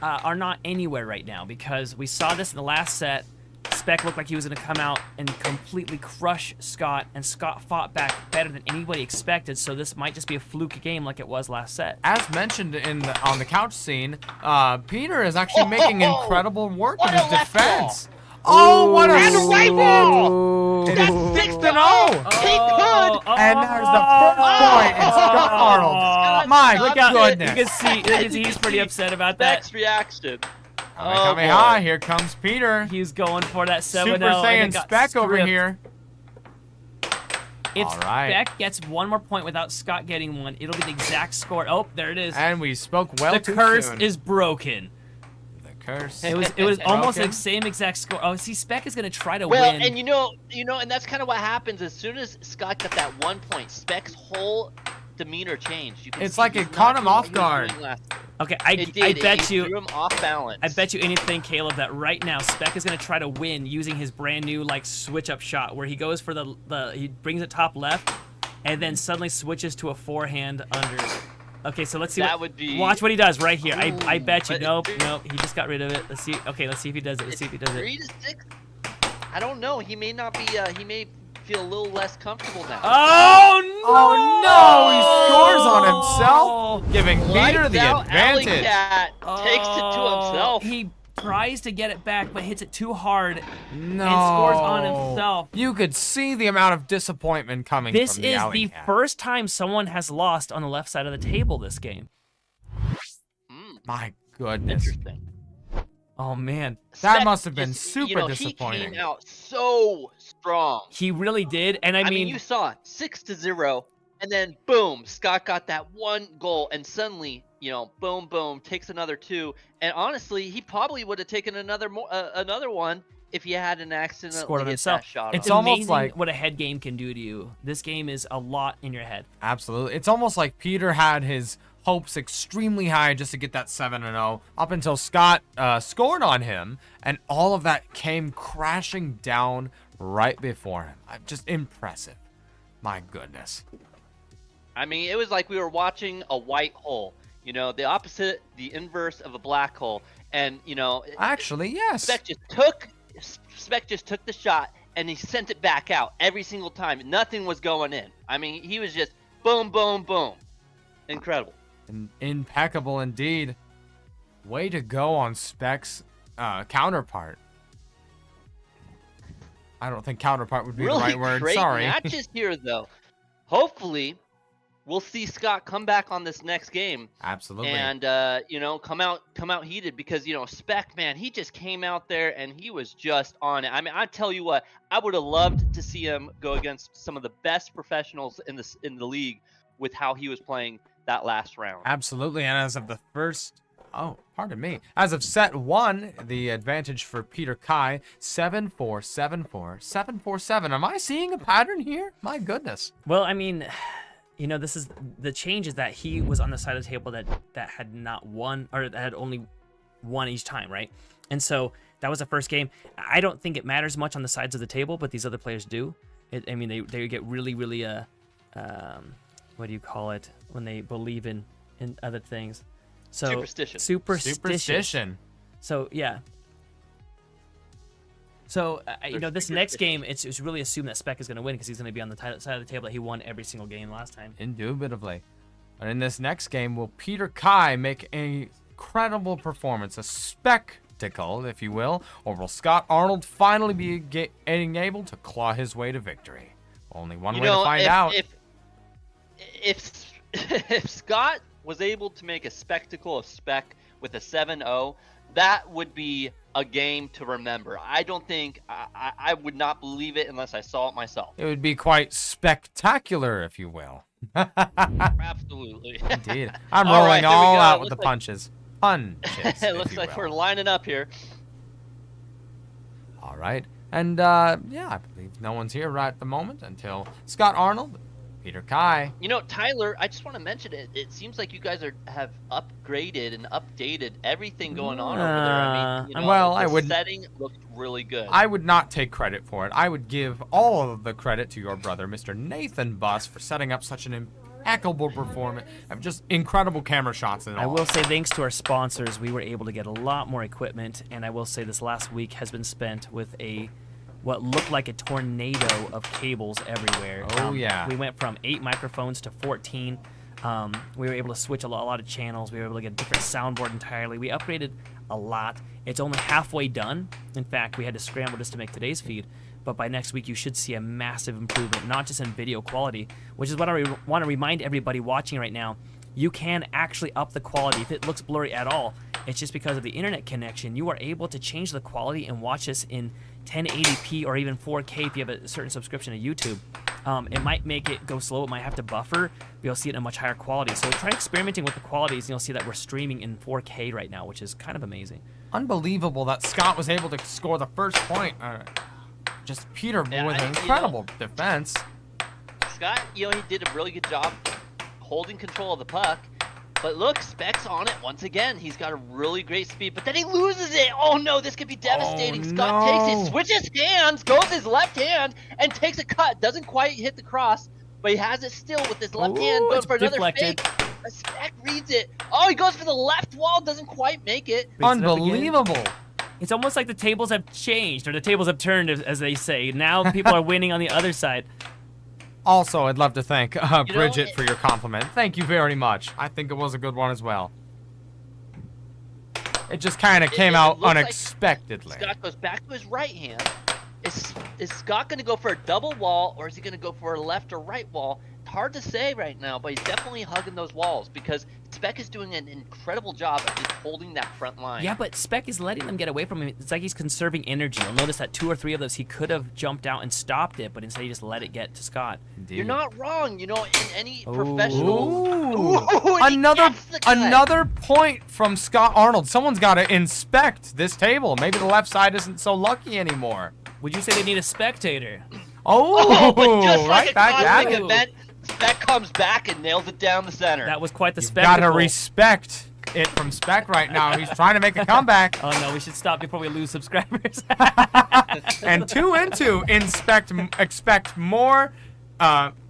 are not anywhere right now because we saw this in the last set. Spec looked like he was going to come out and completely crush Scott, and Scott fought back better than anybody expected, so this might just be a fluke game like it was last set. As mentioned on the couch scene, Peter is actually making incredible work in What his a left defense. Oh, what a And a right ball! It That's is 6-0! 6-0. He could! And there's the first point. It's Scott Arnold. My Look out! goodness. You can see he's pretty upset about that. Spec's reaction. Kamehameha, boy. here comes Peter. He's going for that 7-0. Super and then Saiyan got Spec over stripped. here. If All right. Spec gets one more point without Scott getting one, it'll be the exact score. Oh, there it is. And we spoke well The too curse soon. is broken. The curse. It was almost Broken. the same exact score. Oh, see, Spec is gonna try to Well, win. and you know, and that's kind of what happens as soon as Scott got that 1 point. Spec's whole demeanor changed. You can It's see like he's it caught not him doing off what he was guard. doing last time. Okay, It did. I bet it you. threw him off balance. I bet you anything, Caleb, that right now Spec is gonna try to win using his brand new like switch up shot where he goes for he brings it top left, and then suddenly switches to a forehand under. Okay, so let's see. That would be- Watch what he does right here. I bet you. But- Nope. He just got rid of it. Let's see. Okay, let's see if he does it. Let's see if he does it. 3-6. I don't know. He may not be. He may feel a little less comfortable now. Oh no! Oh no! He scores on himself, giving Peter Lights the out, Alley advantage. Cat takes it to himself. He tries to get it back, but hits it too hard No. and scores on himself. You could see the amount of disappointment coming This from the is alley the cat. first time someone has lost on the left side of the table this game. My goodness. Interesting. Oh man, That Spec must have been just, super you know, disappointing. He came out so strong. he really did. And I I mean, mean, you saw it, 6-0, and then boom, Scott got that one goal, and suddenly, you know, boom, boom, takes another 2. And honestly, he probably would have taken another one if he had an accident. scored on hit himself. That shot It's It's off. almost amazing like- what a head game can do to you. This game is a lot in your head. Absolutely. It's almost like Peter had his hopes extremely high just to get that 7-0 up until Scott scored on him, and all of that came crashing down right before him. Just impressive. My goodness. I mean, it was like we were watching a white hole. You know, the opposite, the inverse of a black hole. And, you know, Actually, yes. Spec just took the shot and he sent it back out every single time. Nothing was going in. I mean, he was just boom, boom, boom. Incredible. Impeccable indeed. Way to go on Spec's counterpart. I don't think counterpart would be Really the right word. great Sorry. matches here, though. Hopefully, we'll see Scott come back on this next game. Absolutely. And you know, come out heated, because you know, Spec, man, he just came out there and he was just on it. I mean, I tell you what, I would have loved to see him go against some of the best professionals in the league with how he was playing that last round. Absolutely. And as of the first, pardon me, as of set 1, the advantage for Peter Kai, 7-4, 7-4, 7-4-7. Am I seeing a pattern here? My goodness. Well, I mean, you know, this is the change is that he was on the side of the table that had not won, or that had only won each time, right? And so that was the first game. I don't think it matters much on the sides of the table, but these other players do. I mean, they get really, really what do you call it when they believe in other things? So Superstition. So yeah. So you know, this next game, it's really assumed that Spec is going to win because he's going to be on the side of the table that he won every single game last time. Indubitably. But in this next game, will Peter Kai make an incredible performance, a spectacle, if you will, or will Scott Arnold finally be getting able to claw his way to victory? Only one way to find out. If Scott was able to make a spectacle of Spec with a 7-0, that would be a game to remember. I don't think I would not believe it unless I saw it myself. It would be quite spectacular, if you will. Absolutely. Indeed. I'm All rolling right, here we all go. out It with the looks like- punches. Punches. It looks like we're lining up here. All right. And, yeah, I believe no one's here right at the moment until Scott Arnold, Peter Kai. You know, Tyler, I just want to mention it. It seems like you guys have upgraded and updated everything going on over there. I mean, you know, well, the I would- setting looked really good. I would not take credit for it. I would give all of the credit to your brother, Mr. Nathan Buss, for setting up such an impeccable performance of just incredible camera shots and all. I will say, thanks to our sponsors, we were able to get a lot more equipment, and I will say this last week has been spent with what looked like a tornado of cables everywhere. Oh, yeah. We went from 8 microphones to 14. We were able to switch a lot of channels. We were able to get a different soundboard entirely. We upgraded a lot. It's only halfway done. In fact, we had to scramble just to make today's feed. But by next week, you should see a massive improvement, not just in video quality, which is what I want to remind everybody watching right now. You can actually up the quality. If it looks blurry at all, it's just because of the internet connection. You are able to change the quality and watch this in 1080p or even 4K if you have a certain subscription to YouTube. It might make it go slow. It might have to buffer, but you'll see it in a much higher quality. So try experimenting with the qualities, and you'll see that we're streaming in 4K right now, which is kind of amazing. Unbelievable that Scott was able to score the first point. Just Peter with an you incredible defense. Scott, you know, he did a really good job holding control of the puck. But look, Spec's on it once again. He's got a really great speed, but then he loses it. Oh no, this could be devastating. Oh, Scott no. takes it, switches hands, goes his left hand, and takes a cut. Doesn't quite hit the cross, but he has it still with his left hand, going it's for another deflected. fake. Spec reads it. Oh, he goes for the left wall, doesn't quite make it. Brings it up again. Unbelievable. It's almost like the tables have changed, or the tables have turned, as they say. Now people are winning on the other side. Also, I'd love to thank know, Bridget for your compliment. Thank you very much. I think it was a good one as well. It just kind of came it out looks like unexpectedly. Scott goes back to his right hand. Is Scott going to go for a double wall, or is he going to go for a left or right wall? It's hard to say right now, but he's definitely hugging those walls because Spec is doing an incredible job of just holding that front line. Yeah, but Spec is letting them get away from him. It's like he's conserving energy. You'll notice that 2 or 3 of those he could have jumped out and stopped it, but instead he just let it get to Scott. Indeed. You're not wrong. You know, in any professional... Ooh. Ooh, and he Another gets the cut. another point from Scott Arnold. Someone's got to inspect this table. Maybe the left side isn't so lucky anymore. Would you say they need a spectator? Oh, Oh, but just right like a back at cosmic it. event, Spec comes back and nails it down the center. That was quite the You've spectacle. gotta respect it from Spec right now. He's trying to make a comeback. Oh no, we should stop before we lose subscribers. And 2-2 expect more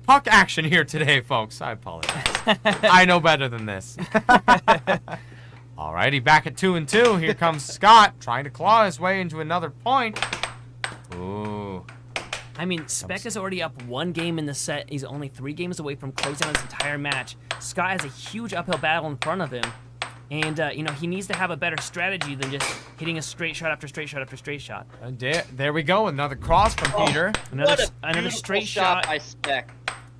puck action here today, folks. I apologize. I know better than this. Alrighty, back at 2-2. Here comes Scott trying to claw his way into another point. Ooh. I mean, Spec is already up 1 game in the set. He's only 3 games away from closing out his entire match. Scott has a huge uphill battle in front of him. And, you know, he needs to have a better strategy than just hitting a straight shot after straight shot after straight shot. There we go. Another cross from Peter. Another straight shot by Spec.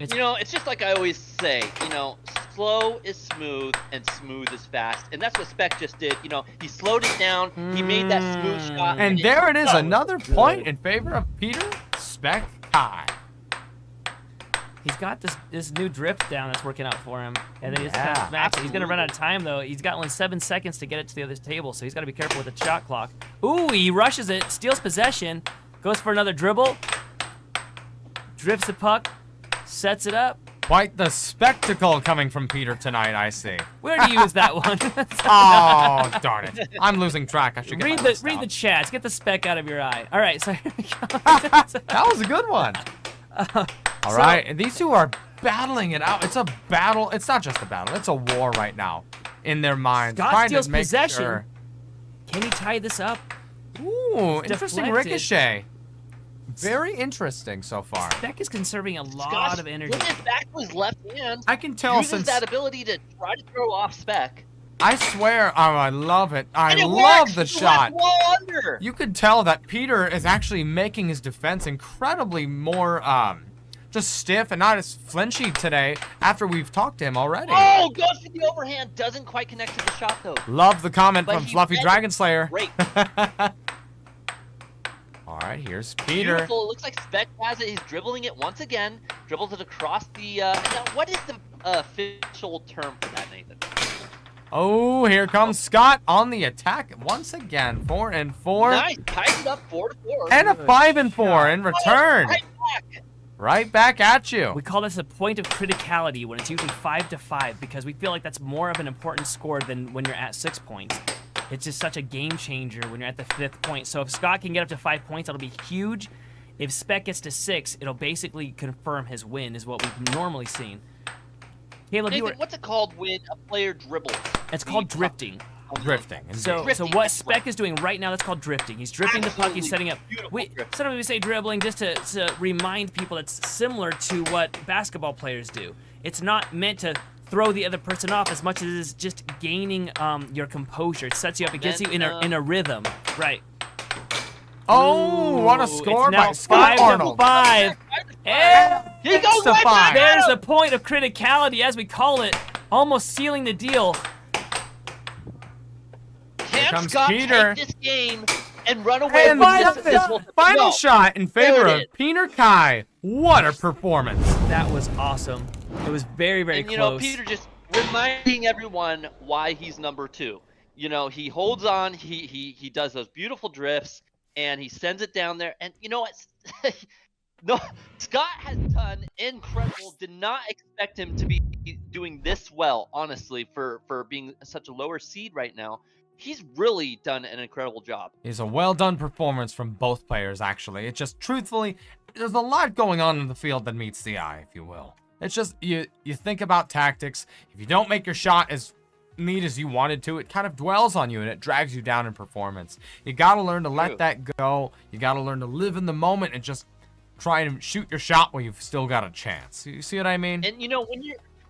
You know, it's just like I always say, you know, slow is smooth and smooth is fast. And that's what Spec just did. You know, he slowed it down. He made that smooth shot. And there it is. Another point in favor of Peter. Spec Kai. He's got this new drift down that's working out for him. And then he's going to run out of time, though. He's got only 7 seconds to get it to the other table, so he's got to be careful with the shot clock. Ooh, he rushes it, steals possession, goes for another dribble, drifts the puck, sets it up. Quite the spectacle coming from Peter tonight, I see. Where do you use that one? Oh, darn it. I'm losing track. I should get read the chats. Get the Spec out of your eye. All right, so here we go. That was a good one. All right, and these two are battling it out. It's a battle. It's not just a battle. It's a war right now in their minds. Scott steals possession. Can he tie this up? Ooh, interesting deflected. ricochet. Very interesting so far. Spec is conserving a lot Scott of energy. with his back to his left hand. I can tell uses since that ability to try to throw off Spec. I swear, oh, I love it. I And it love works. the He shot. left wall under. You could tell that Peter is actually making his defense incredibly more just stiff and not as flinchy today after we've talked to him already. Oh, goes for the overhand. Doesn't quite connect to the shot, though. Love the comment But from he Fluffy read it. Dragon Slayer. Great. All right, here's Peter. Beautiful. It looks like Spec has it. He's dribbling it once again. Dribbles it across the... now, what is the official term for that, Nathan? Oh, here comes Scott on the attack once again. 4-4. Nice. Ties it up 4-4. And a 5-4 in return. Right back. Right back at you. We call this a point of criticality when it's usually 5-5 because we feel like that's more of an important score than when you're at 6 points. It's just such a game changer when you're at the 5th point. So if Scott can get up to 5 points, that'll be huge. If Spec gets to 6, it'll basically confirm his win, is what we've normally seen. Caleb, Nathan, what's it called when a player dribbles? It's called drifting. Drifting. So Drifting, what that's Spec right. is doing right now, that's called drifting. He's drifting the puck, he's setting up. Beautiful drift. Sometimes we say dribbling just to remind people that's similar to what basketball players do. It's not meant to throw the other person off as much as it is just gaining your composure. It sets you up, it gets you in a rhythm. Right. Oh, what a score It's by now Scott Arnold. 5-5. And He goes to right back 5. at there's him. a point of criticality, as we call it, almost sealing the deal. Can comes Scott Peter. take this game and run away And with the this? final shot in favor There it of is. Peter Kai. What a performance. That was awesome. It was very, very And you know, close. Peter just reminding everyone why he's number 2. You know, he holds on, he does those beautiful drifts, and he sends it down there. And you know what? No, Scott has done incredible. Did not expect him to be doing this well, honestly, for being such a lower seed right now. He's really done an incredible job. It's a well done performance from both players, actually. It just, truthfully, there's a lot going on in the field that meets the eye, if you will. It's just, you think about tactics. If you don't make your shot as neat as you wanted to, it kind of dwells on you and it drags you down in performance. You got to learn to let that go. You got to learn to live in the moment and just try and shoot your shot while you've still got a chance. You see what I mean? And you know,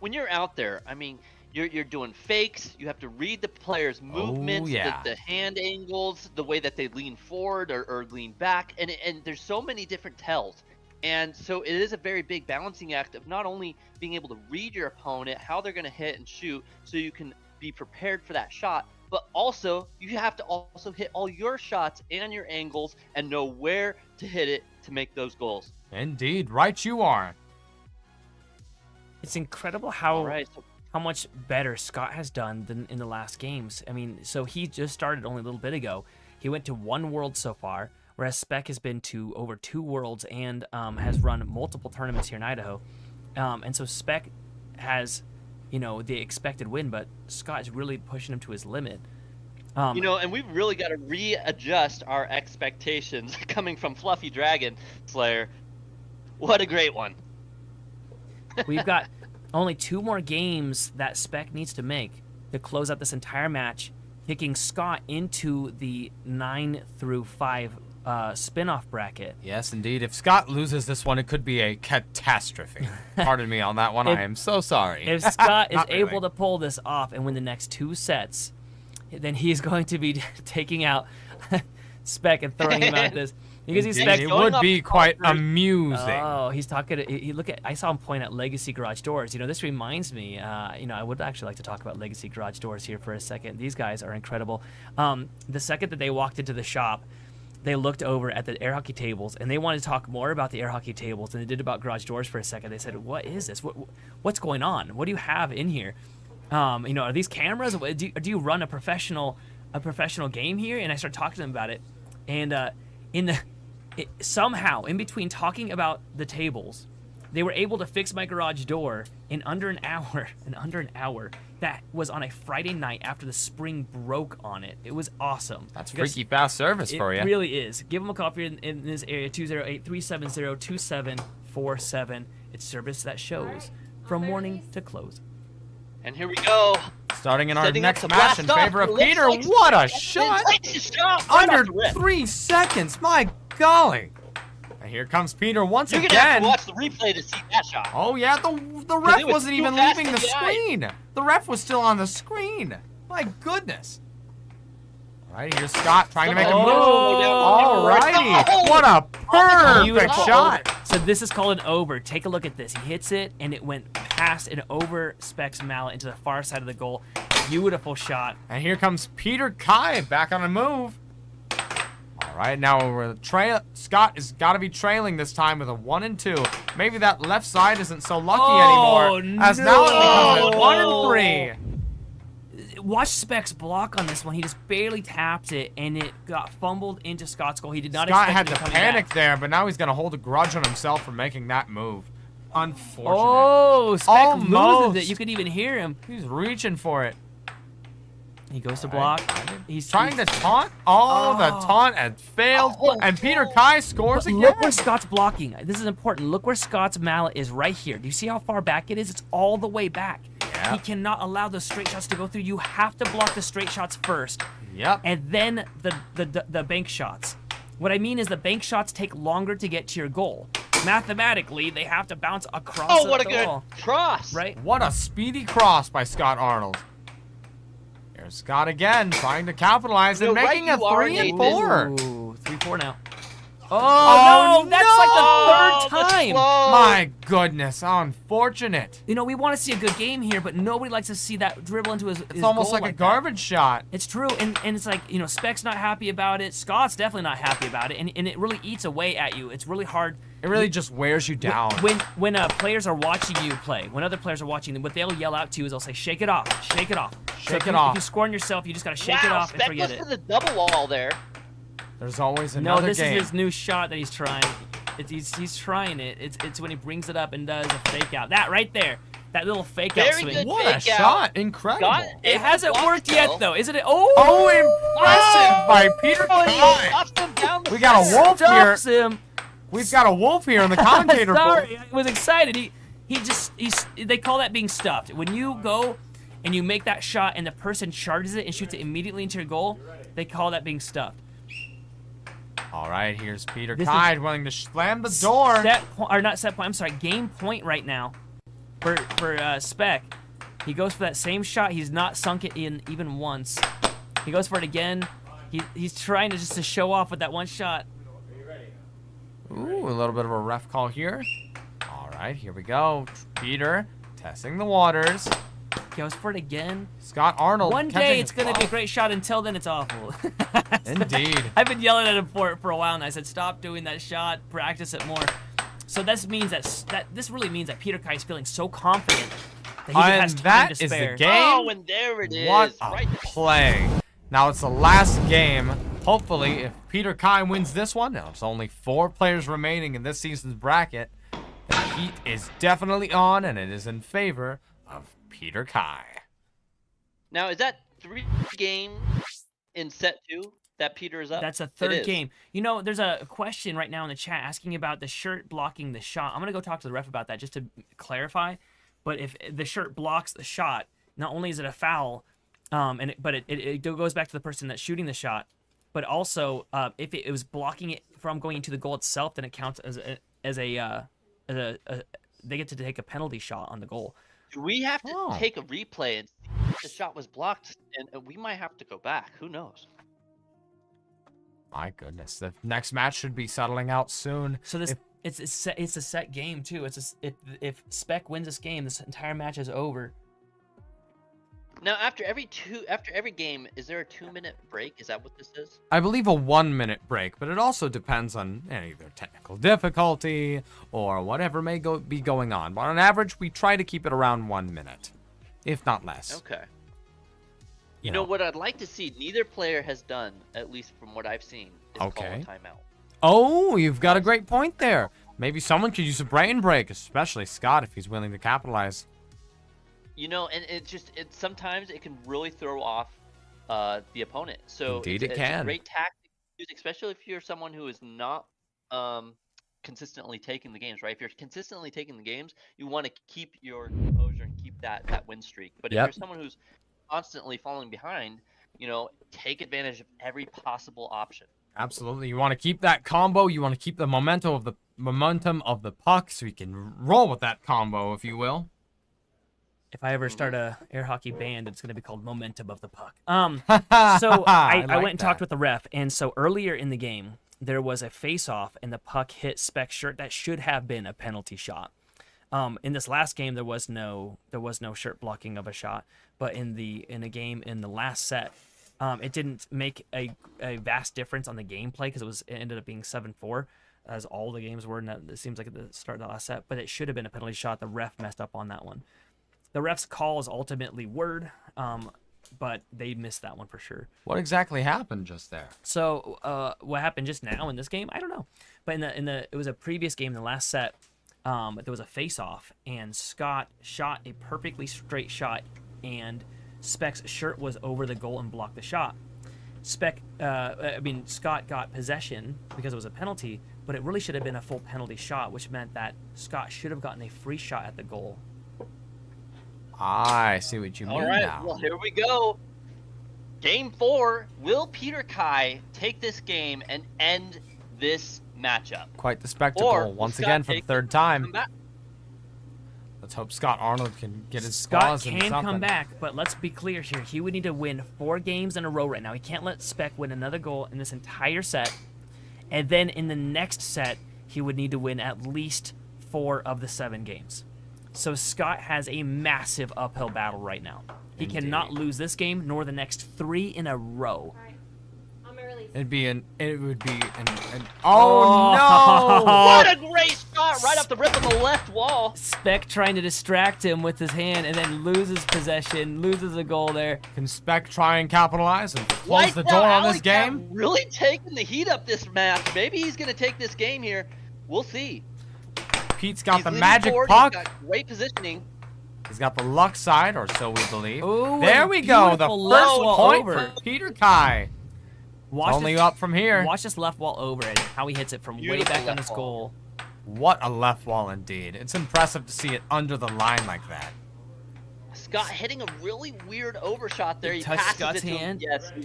when you're out there, I mean, you're doing fakes. You have to read the players' movements, yeah. the hand angles, the way that they lean forward or lean back, and there's so many different tells. And so it is a very big balancing act of not only being able to read your opponent, how they're going to hit and shoot, so you can be prepared for that shot, but also you have to also hit all your shots and your angles and know where to hit it to make those goals. Indeed, right you are. It's incredible how All right, so how much better Scott has done than in the last games. I mean, so he just started only a little bit ago. He went to 1 world so far, whereas Spec has been to over 2 worlds and has run multiple tournaments here in Idaho. And so Spec has, the expected win, but Scott is really pushing him to his limit. And we've really got to readjust our expectations coming from Fluffy Dragon Slayer. What a great one. We've got only 2 more games that Spec needs to make to close out this entire match, kicking Scott into the 9 through 5 spin-off bracket. Yes, indeed. If Scott loses this one, it could be a catastrophe. Pardon me on that one. I am so sorry. If Scott is Not really. able to pull this off and win the next 2 sets, then he's going to be taking out Spec and throwing him out this. Because he's Indeed, Spec. it would be quite amusing. Oh, he's talking. I saw him point at Legacy Garage Doors. This reminds me. I would actually like to talk about Legacy Garage Doors here for a second. These guys are incredible. The second that they walked into the shop, they looked over at the air hockey tables and they wanted to talk more about the air hockey tables than they did about Garage Doors for a second. They said, "What is this? What's going on? What do you have in here? Are these cameras? Do you run a professional game here?" And I started talking to them about it, and somehow in between talking about the tables, they were able to fix my garage door in under an hour. That was on a Friday night after the spring broke on it. It was awesome. That's freaky fast service for you. It really is. Give them a call if you're in this area, 208-370-2747. It's service that shows from morning to close. And here we go. Starting in our Setting next up the match in blast off. favor of Looks Peter. like What a Spec shot! takes a shot right Under off the rip. 3 seconds. My golly. And here comes Peter once You're gonna have again. to watch the replay to see that shot. Oh yeah, the ref it was wasn't too even fast leaving in the the eye. screen. The ref was still on the screen. My goodness. All right, here's Scott trying to make a move. All righty. What a perfect Beautiful shot. over. So this is called an over. Take a look at this. He hits it, and it went past and over Spec's mallet into the far side of the goal. Beautiful shot. And here comes Peter Kai back on a move. All right, now we're Scott has got to be trailing this time with a 1 and 2. Maybe that left side isn't so lucky anymore. As now it becomes a 1 and 3. Watch Spec's block on this one. He just barely tapped it, and it got fumbled into Scott's goal. He did not Scott expect had it to coming panic back. there, but now he's going to hold a grudge on himself for making that move. Unfortunate. Oh, Spec loses Almost. it. You could even hear him. He's reaching for it. He goes to block. He's trying to taunt. Oh, the taunt had failed. And Peter Kai scores again. Look where Scott's blocking. This is important. Look where Scott's mallet is right here. Do you see how far back it is? It's all the way back. Yeah. He cannot allow those straight shots to go through. You have to block the straight shots first. Yep. And then the bank shots. What I mean is the bank shots take longer to get to your goal. Mathematically, they have to bounce across Oh, the what a good goal. cross. Right? What a speedy cross by Scott Arnold. Here's Scott again, trying to capitalize and You're making right, you a are, 3 and Nathan. 4. Ooh, 3-4 now. Oh, no, that's no! like the Oh, third time. slow. My goodness, how unfortunate. We want to see a good game here, but nobody likes to see that dribble into his It's almost goal like a that. garbage shot. It's true, and it's like, Spec's not happy about it. Scott's definitely not happy about it, and it really eats away at you. It's really hard. It really just wears you down. When players are watching you play, when other players are watching them, what they'll yell out to you is they'll say, shake it off, shake it off. Shake if it you, off. If you score on yourself, you just got to shake it Wow, off and Spec forget goes it. for the double wall there. There's always No, another this game. is his new shot that he's trying. He's trying it. It's when he brings it up and does a fake out. That right there. That little fake out Very swing. good. What a Fake out. shot. Incredible. Got It hasn't blocked, worked yet, though, isn't it? Oh! Oh, impressive by Peter Oh, he Kai. stops him down the We got a center. wolf here. Stops him. We've got a wolf here in the commentator Sorry, booth. I was excited. They call that being stuffed. When you go and you make that shot and the person charges it and shoots it immediately into your goal, they call that being stuffed. All right, here's Peter This Kai willing to slam the door. Game point right now for Spec. He goes for that same shot. He's not sunk it in even once. He goes for it again. He's trying to just to show off with that one shot. Ooh, a little bit of a ref call here. All right, here we go. Peter testing the waters. Goes for it again. Scott Arnold. One catching day his it's gonna be a ball. great shot. Until then, it's awful. Indeed. I've been yelling at him for a while, and I said, "Stop doing that shot. Practice it more." So this means that this really means that Peter Kai is feeling so confident that he And has time that to is the spare. game. Oh, and there it is. What a Right there. play. Now it's the last game. Hopefully, if Peter Kai wins this one, now it's only 4 players remaining in this season's bracket, The heat is definitely on, and it is in favor of Peter Kai. Now, is that 3 games in set 2 that Peter is up? That's a It third is. game. You know, there's a question right now in the chat asking about the shirt blocking the shot. I'm going to go talk to the ref about that just to clarify. But if the shirt blocks the shot, not only is it a foul, but it goes back to the person that's shooting the shot, but also if it was blocking it from going into the goal itself, then it counts as a they get to take a penalty shot on the goal. Do we have to take a replay and see if the shot was blocked? And we might have to go back. Who knows? My goodness, the next match should be settling out soon. So this it's a set game too. If Spec wins this game, this entire match is over. Now, after every game, is there a 2-minute break? Is that what this is? I believe a 1-minute break, but it also depends on either technical difficulty or whatever may be going on. But on average, we try to keep it around 1 minute, if not less. Okay. You know what I'd like to see? Neither player has done, at least from what I've seen, is call a timeout. Oh, you've got a great point there. Maybe someone could use a brain break, especially Scott if he's willing to capitalize. You know, and sometimes it can really throw off the opponent. So Indeed it's it can. a great tactic to use, especially if you're someone who is not consistently taking the games, right? If you're consistently taking the games, you want to keep your composure and keep that win streak. But if you're someone who's constantly falling behind, you know, take advantage of every possible option. Absolutely. You want to keep that combo. You want to keep the momentum of the puck so you can roll with that combo, if you will. If I ever start a air hockey band, it's going to be called Momentum of the Puck. So I went and talked with the ref, and so earlier in the game, there was a face-off, and the puck hit Spec's shirt. That should have been a penalty shot. In this last game, there was no shirt blocking of a shot, but in a game in the last set, it didn't make a vast difference on the gameplay because it ended up being 7-4, as all the games were. And it seems like at the start of the last set, but it should have been a penalty shot. The ref messed up on that one. The ref's call is ultimately word, but they missed that one for sure. What exactly happened just there? So what happened just now in this game, I don't know. But it was a previous game in the last set. There was a face-off, and Scott shot a perfectly straight shot, and Spec's shirt was over the goal and blocked the shot. Scott got possession because it was a penalty, but it really should have been a full penalty shot, which meant that Scott should have gotten a free shot at the goal. I see what you mean All right, now. well, here we go. Game 4. Will Peter Kai take this game and end this matchup? Quite the spectacle, Or once Scott again for the take third it and time. come back? Let's hope Scott Arnold can get his Scott claws in can something. come back, but let's be clear here. He would need to win 4 games in a row right now. He can't let Spec win another goal in this entire set. And then in the next set, he would need to win at least 4 of the 7 games. So Scott has a massive uphill battle right now. He cannot lose this game nor the next 3 in a row. It would be an oh no! What a great shot right up the rip on the left wall. Spec trying to distract him with his hand and then loses possession, loses a goal there. Can Spec try and capitalize and close Lights the out, door on Alley this game? Cat really taking the heat up this match. Maybe he's going to take this game here. We'll see. Pete's got He's the leaning magic forward, puck. He's got great positioning. He's got the luck side, or so we believe. Ooh, there a we go. The beautiful first left wall point over. for Peter Kai. Watch Only this, up from here. Watch this left wall over and how he hits it from way Beautiful back on left his wall. goal. What a left wall indeed. It's impressive to see it under the line like that. Scott hitting a really weird overshot there. It He touched passes Scott's it to him. hand? Yes, he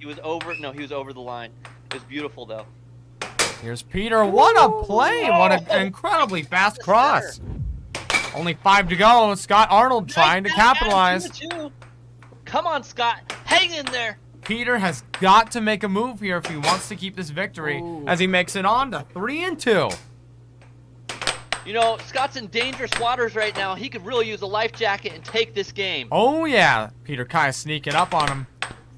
was over. No, he was over the line. It was beautiful though. Here's Peter. What a play. What an incredibly fast cross. Only 5 to go. Scott Arnold trying to Nice down, capitalize. 2-2. Come on, Scott. Hang in there. Peter has got to make a move here if he wants to keep this victory, as he makes it on to 3-2. You know, Scott's in dangerous waters right now. He could really use a life jacket and take this game. Oh yeah, Peter Kai sneaking up on him,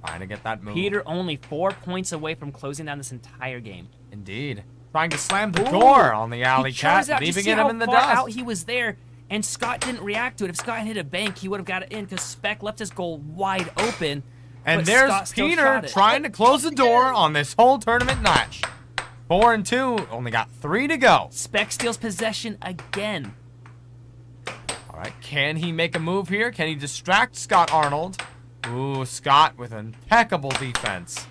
trying to get that move. Peter only 4 points away from closing down this entire game. Indeed, trying to slam the door on the alley He charged cat, out. You leaving see him how in the far out dust. he was there, and Scott didn't react to it. If Scott had hit a bank, he would have got it in because Spec left his goal wide open. And but there's Scott still Peter shot it. trying to close the door on this whole tournament match. 4-2. Only got 3 to go. Spec steals possession again. All right, can he make a move here? Can he distract Scott Arnold? Ooh, Scott with impeccable defense.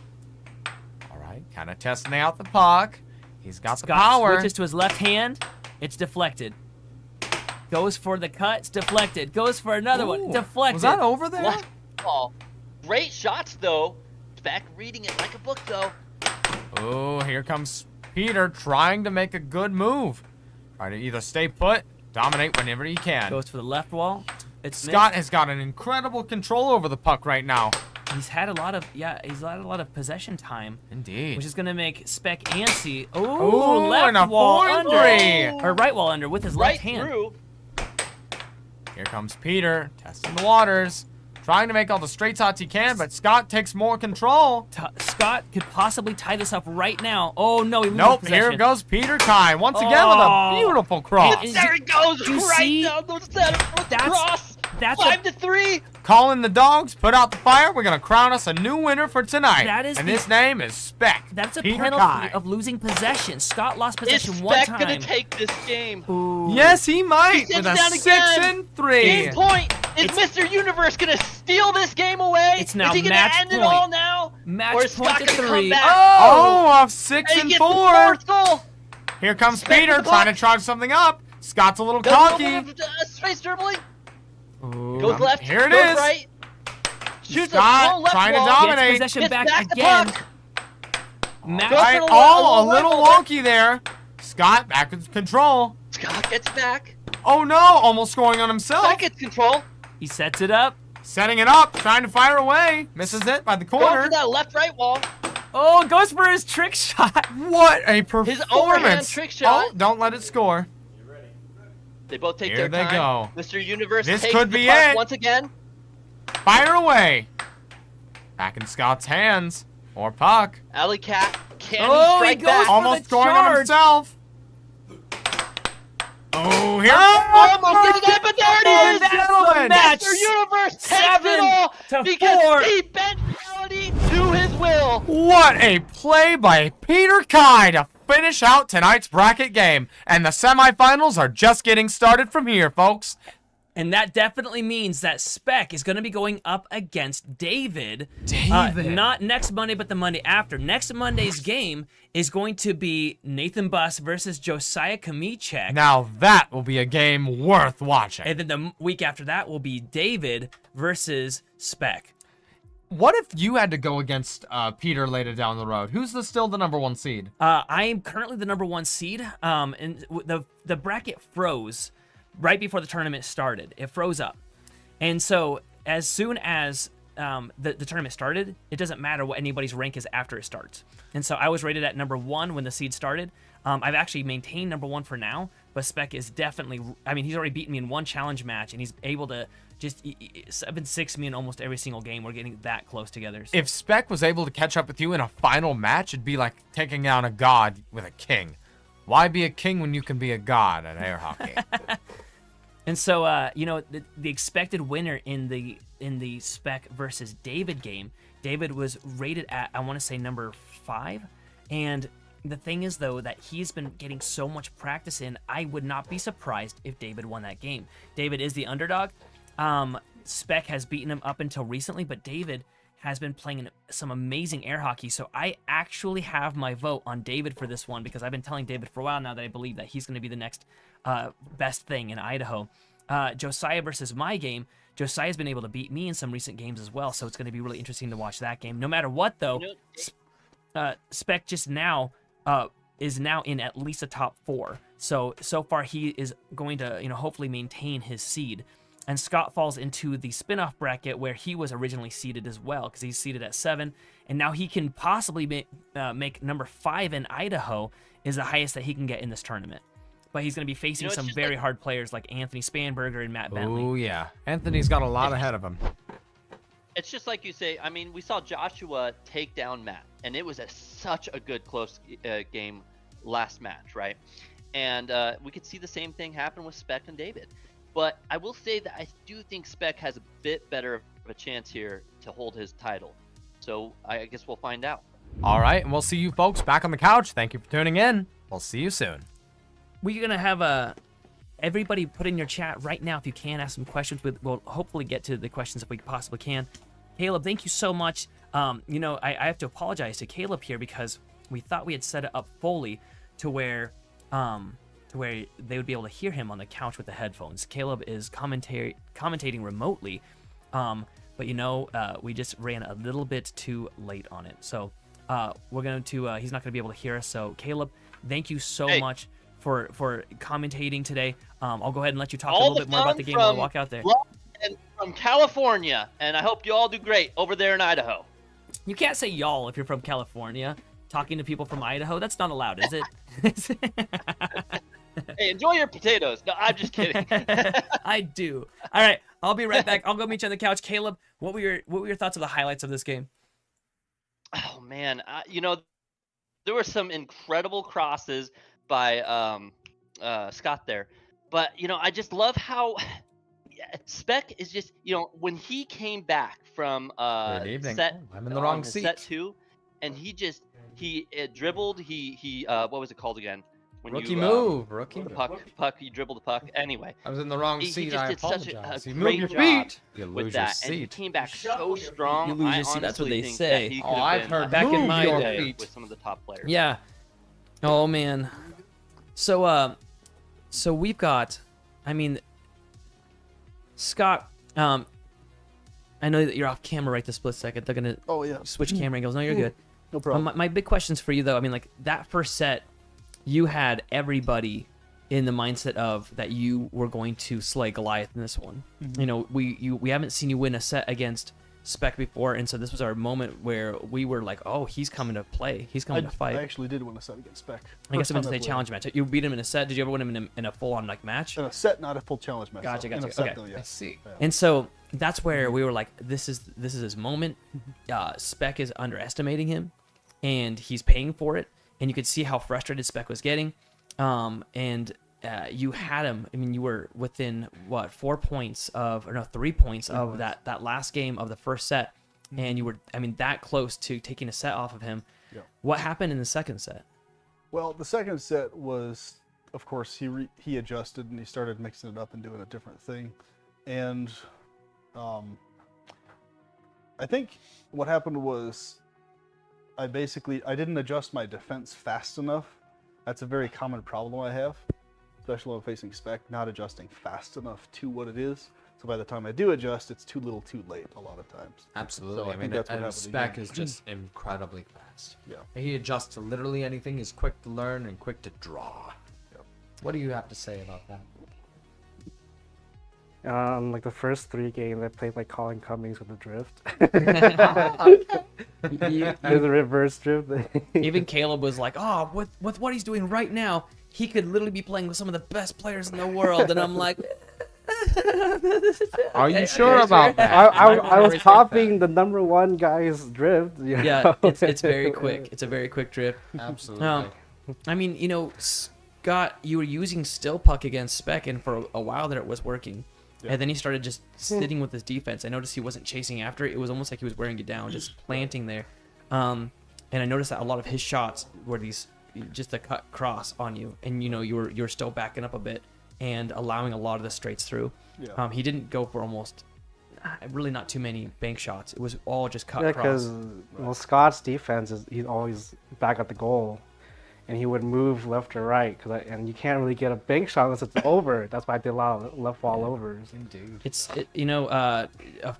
All right, kind of testing out the puck. He's got the power. Switches to his left hand. It's deflected. Goes for the cut. It's deflected. Goes for another one. Deflected. Was that over there? Left ball. Great shots, though. Spec reading it like a book, though. Oh, here comes Peter trying to make a good move. Trying to either stay put, dominate whenever he can. Goes for the left wall. It's Scott missed. has got an incredible control over the puck right now. He's had a lot of possession time. Indeed. Which is gonna make Spec antsy. Ooh, Oh, and a left wall 4-3. under. Or right wall under with his Right left hand. through. Here comes Peter, testing the waters. Trying to make all the straight shots he can, but Scott takes more control. Scott could possibly tie this up right now. Oh, no, he loses Nope, possession. here goes Peter Kai once again with a beautiful cross. There he goes, Do you right see? down the center with the cross. That's 5-3. Calling the dogs, put out the fire. We're going to crown us a new winner for tonight. That is and the- his name is Spec. That's a Peter penalty Kai. of losing possession. Scott lost Is possession one Spec time. gonna take this game? Ooh. Yes, he might He with sends a down 6-3. Game point. Is Mr. Universe gonna steal this game away? It's now is he gonna match end it point. all now? Match or is point Scott to gonna 3. come back? Oh, off 6 And he and gets 4. the fourth goal. Here comes Spec Peter with the trying to puck. charge something up. Scott's a little Goes cocky. over to, space dribbling. Ooh, Goes left. Here it goes is. right. Shoots Scott a slow left trying to wall. dominate. Gets possession Gets back back the again. puck. Match Goes Right, for the oh, a left little wall. wonky there. Scott back in control. Scott gets back. Oh no, almost scoring on himself. Scott gets control. He sets it up. Setting it up, trying to fire away. Misses it by the Goes corner. for that left-right wall. Oh, goes for his trick shot. What a performance. His overhand trick shot. Oh, don't let it score. They both take Here their they time. go. Mr. Universe This takes could the be puck it. once again. Fire away. Back in Scott's hands. Or puck. Alley Cat can Oh, he strike goes back? for Almost the scoring on charge. himself. Oh, here. Almost getting it, but there it is. That's the Gentlemen. match. Mr. Universe takes 7 it all to because 4. he bent reality to his will. What a play by Peter Kai to finish out tonight's bracket game. And the semifinals are just getting started from here, folks. And that definitely means that Spec is going to be going up against David. David. Not next Monday, but the Monday after. Next Monday's game is going to be Nathan Buss versus Josiah Kamichek. Now that will be a game worth watching. And then the week after that will be David versus Spec. What if you had to go against Peter later down the road? Who's still the number 1 seed? I am currently the number 1 seed. And the bracket froze right before the tournament started. It froze up. And so as soon as the tournament started, it doesn't matter what anybody's rank is after it starts. And so I was rated at number 1 when the seed started. I've actually maintained number 1 for now, but Spec is definitely, I mean, he's already beaten me in 1 challenge match, and he's able to just 7-6 me in almost every single game. We're getting that close together. So. If Spec was able to catch up with you in a final match, it'd be like taking down a god with a king. Why be a king when you can be a god at air hockey? And so, you know, the expected winner in the Spec versus David game, David was rated at, I want to say, number 5. And the thing is, though, that he's been getting so much practice in, I would not be surprised if David won that game. David is the underdog. Spec has beaten him up until recently, but David has been playing some amazing air hockey. So I actually have my vote on David for this one because I've been telling David for a while now that I believe that he's going to be the next best thing in Idaho. Josiah versus my game, Josiah's been able to beat me in some recent games as well, so it's going to be really interesting to watch that game. No matter what, though, Spec just now is now in at least a top 4. So far he is going to, you know, hopefully maintain his seed. And Scott falls into the spin-off bracket where he was originally seeded as well, because he's seeded at 7, and now he can possibly make number 5 in Idaho is the highest that he can get in this tournament. But he's going to be facing some very hard players like Anthony Spanberger and Matt Bentley. Oh, yeah. Anthony's got a lot ahead of him. It's just like you say. I mean, we saw Joshua take down Matt, and it was such a good close game last match, right? And we could see the same thing happen with Spec and David. But I will say that I do think Spec has a bit better of a chance here to hold his title. So I guess we'll find out. All right, and we'll see you folks back on the couch. Thank you for tuning in. We'll see you soon. We're gonna have everybody put in your chat right now if you can ask some questions. We'll hopefully get to the questions if we possibly can. Caleb, thank you so much. I have to apologize to Caleb here because we thought we had set it up fully to where they would be able to hear him on the couch with the headphones. Caleb is commentating remotely, but we just ran a little bit too late on it. So we're going to he's not going to be able to hear us. So Caleb, thank you so much for commentating today. I'll go ahead and let you talk a little bit more about the game while I walk out there. And from California, and I hope you all do great over there in Idaho. You can't say y'all if you're from California. Talking to people from Idaho, that's not allowed, is it? Hey, enjoy your potatoes. No, I'm just kidding. I do. All right, I'll be right back. I'll go meet you on the couch. Caleb, what were your thoughts of the highlights of this game? Oh man, there were some incredible crosses by Scott there, but I just love how Spec is just when he came back from Good evening. set. I'm in the wrong seat. Set 2, and he dribbled. He what was it called again? When Rookie you, move. Rookie the move. puck. You dribbled the puck. Anyway, I was in the wrong he seat. just I did such apologize. a You move great your job feet. You with lose your that, and he seat. came back so strong. You lose your seat. That's what they say. Oh, I've heard back in move my your day feet. with some of the top players. Yeah. Oh man. So we've got, Scott. I know that you're off camera right this split second. They're gonna switch camera angles. No, you're good. No problem. My big questions for you though. That first set, you had everybody in the mindset of that you were going to slay Goliath in this one. We haven't seen you win a set against Spec before, and so this was our moment where we were like, oh, he's coming to play. He's coming to fight. I actually did win a set against Spec. I guess it was a challenge match. You beat him in a set. Did you ever win him in a full-on match? In a set, not a full challenge match. Gotcha. In a set, Okay. though, yeah. I see. And so that's where we were like, this is his moment. Spec is underestimating him, and he's paying for it. And you could see how frustrated Spec was getting. You had him. You were within 3 points of that last game of the first set, and you were that close to taking a set off of him. Yeah. What happened in the second set? Well, the second set was, of course, he adjusted and he started mixing it up and doing a different thing, and I think what happened was I didn't adjust my defense fast enough. That's a very common problem I have, especially when facing Spec, not adjusting fast enough to what it is. So by the time I do adjust, it's too little too late a lot of times. Absolutely. So I think that's what happened Spec again. is just incredibly fast. Yeah. He adjusts to literally anything. He's quick to learn and quick to draw. Yeah. What do you have to say about that? Like the first 3 games, I played like Colin Cummings with the drift. There's a reverse drift. Even Caleb was like, "Oh, with what he's doing right now, he could literally be playing with some of the best players in the world." And I'm like, Are you sure about that? I was topping the #1 guy's drift. Yeah, it's very quick. It's a very quick drift. Absolutely. Scott, you were using still puck against Spec, and for a while there it was working. Yeah. And then he started just sitting with his defense. I noticed he wasn't chasing after it. It was almost like he was wearing you down, just planting there. And I noticed that a lot of his shots were just a cut cross on you, and you were still backing up a bit and allowing a lot of the straights through. Yeah. He didn't go for really not too many bank shots. It was all just cut because cross. Scott's defense is he's always back at the goal, and he would move left or right and you can't really get a bank shot unless it's over. That's why I did a lot of left wall overs. Indeed. It's a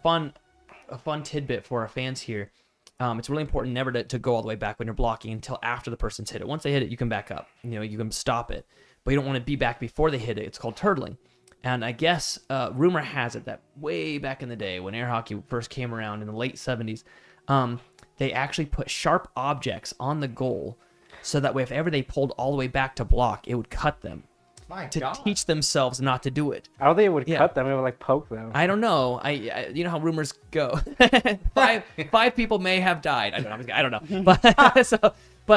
fun tidbit for our fans here. It's really important never to go all the way back when you're blocking until after the person's hit it. Once they hit it, you can back up. You can stop it, but you don't want to be back before they hit it. It's called turtling. And I guess rumor has it that way back in the day when air hockey first came around in the late 70s, they actually put sharp objects on the goal so that way if ever they pulled all the way back to block, it would cut them. My to God. teach themselves not to do it. I don't think it would cut them. It would like poke them. I don't know. I you know how rumors go. five people may have died. I don't know. But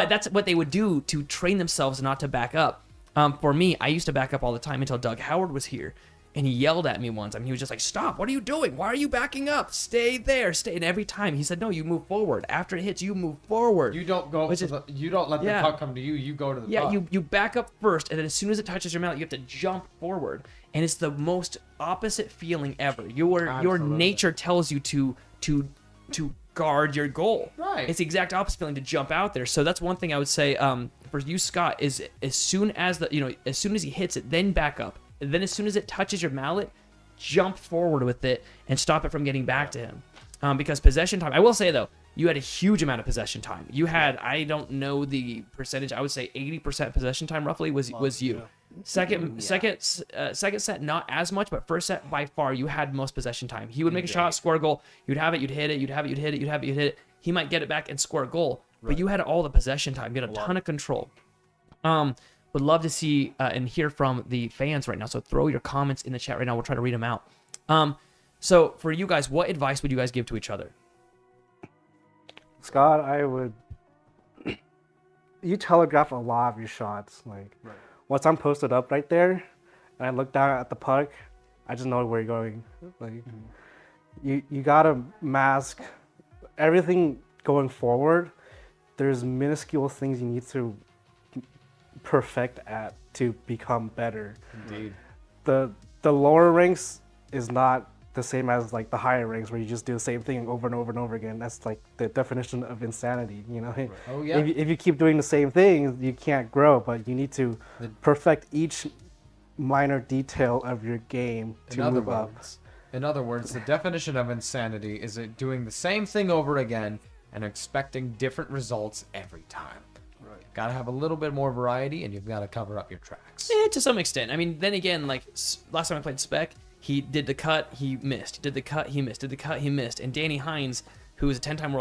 that's what they would do to train themselves not to back up. For me, I used to back up all the time until Doug Howard was here, And he yelled at me once. I mean, he was just like, "Stop! What are you doing? Why are you backing up? Stay there, stay." And every time he said, "No, you move forward. After it hits, you move forward." You don't go. You don't let the puck come to you. You go to the puck. You back up first, and then as soon as it touches your mallet, you have to jump forward. And it's the most opposite feeling ever. Your nature tells you to guard your goal. Right. It's the exact opposite feeling to jump out there. So that's one thing I would say for you, Scott, is as soon as he hits it, then back up. And then as soon as it touches your mallet, jump forward with it and stop it from getting back to him. Because possession time, I will say though, you had a huge amount of possession time. You had, I don't know the percentage, I would say 80% possession time roughly was you. Yeah. Second set, not as much, but first set by far, you had most possession time. He would make a shot, score a goal. You'd have it, you'd hit it, you'd have it, you'd hit it, you'd have it, you'd hit it. He might get it back and score a goal, but you had all the possession time. You had a ton of control. Would love to see and hear from the fans right now. So throw your comments in the chat right now. We'll try to read them out. So for you guys, what advice would you guys give to each other? Scott, you telegraph a lot of your shots. Once I'm posted up right there, and I look down at the puck, I just know where you're going. You gotta mask everything going forward. There's minuscule things you need to perfect at to become better. Indeed. The lower ranks is not the same as the higher ranks where you just do the same thing over and over and over again. That's the definition of insanity, Right. Oh yeah. If you keep doing the same thing, you can't grow, but you need to perfect each minor detail of your game to move up. In other words, the definition of insanity is doing the same thing over again and expecting different results every time. Right. Got to have a little bit more variety, and you've got to cover up your tracks. To some extent. I mean, then again, last time I played Spec, he did the cut, he missed. He did the cut, he missed. Did the cut, he missed. And Danny Hines, who was a 11-time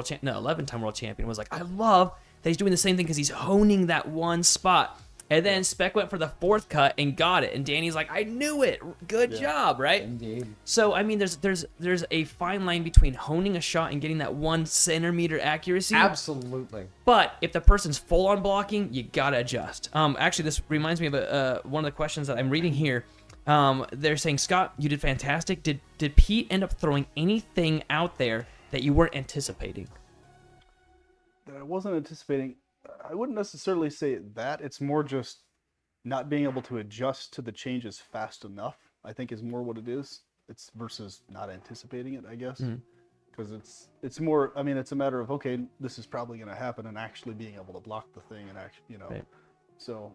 world champion, was like, I love that he's doing the same thing because he's honing that one spot. And then Spec went for the fourth cut and got it. And Danny's like, I knew it. Good job, right? Indeed. So, I mean, there's a fine line between honing a shot and getting that 1 centimeter accuracy. Absolutely. But if the person's full on blocking, you gotta adjust. Actually, this reminds me of one of the questions that I'm reading here. They're saying, Scott, you did fantastic. Did Pete end up throwing anything out there that you weren't anticipating? That I wasn't anticipating. I wouldn't necessarily say that. It's more just not being able to adjust to the changes fast enough, I think, is more what it is. It's versus not anticipating it, I guess. Because it's more, I mean, it's a matter of, okay, this is probably going to happen, and actually being able to block the thing and actually, Right. So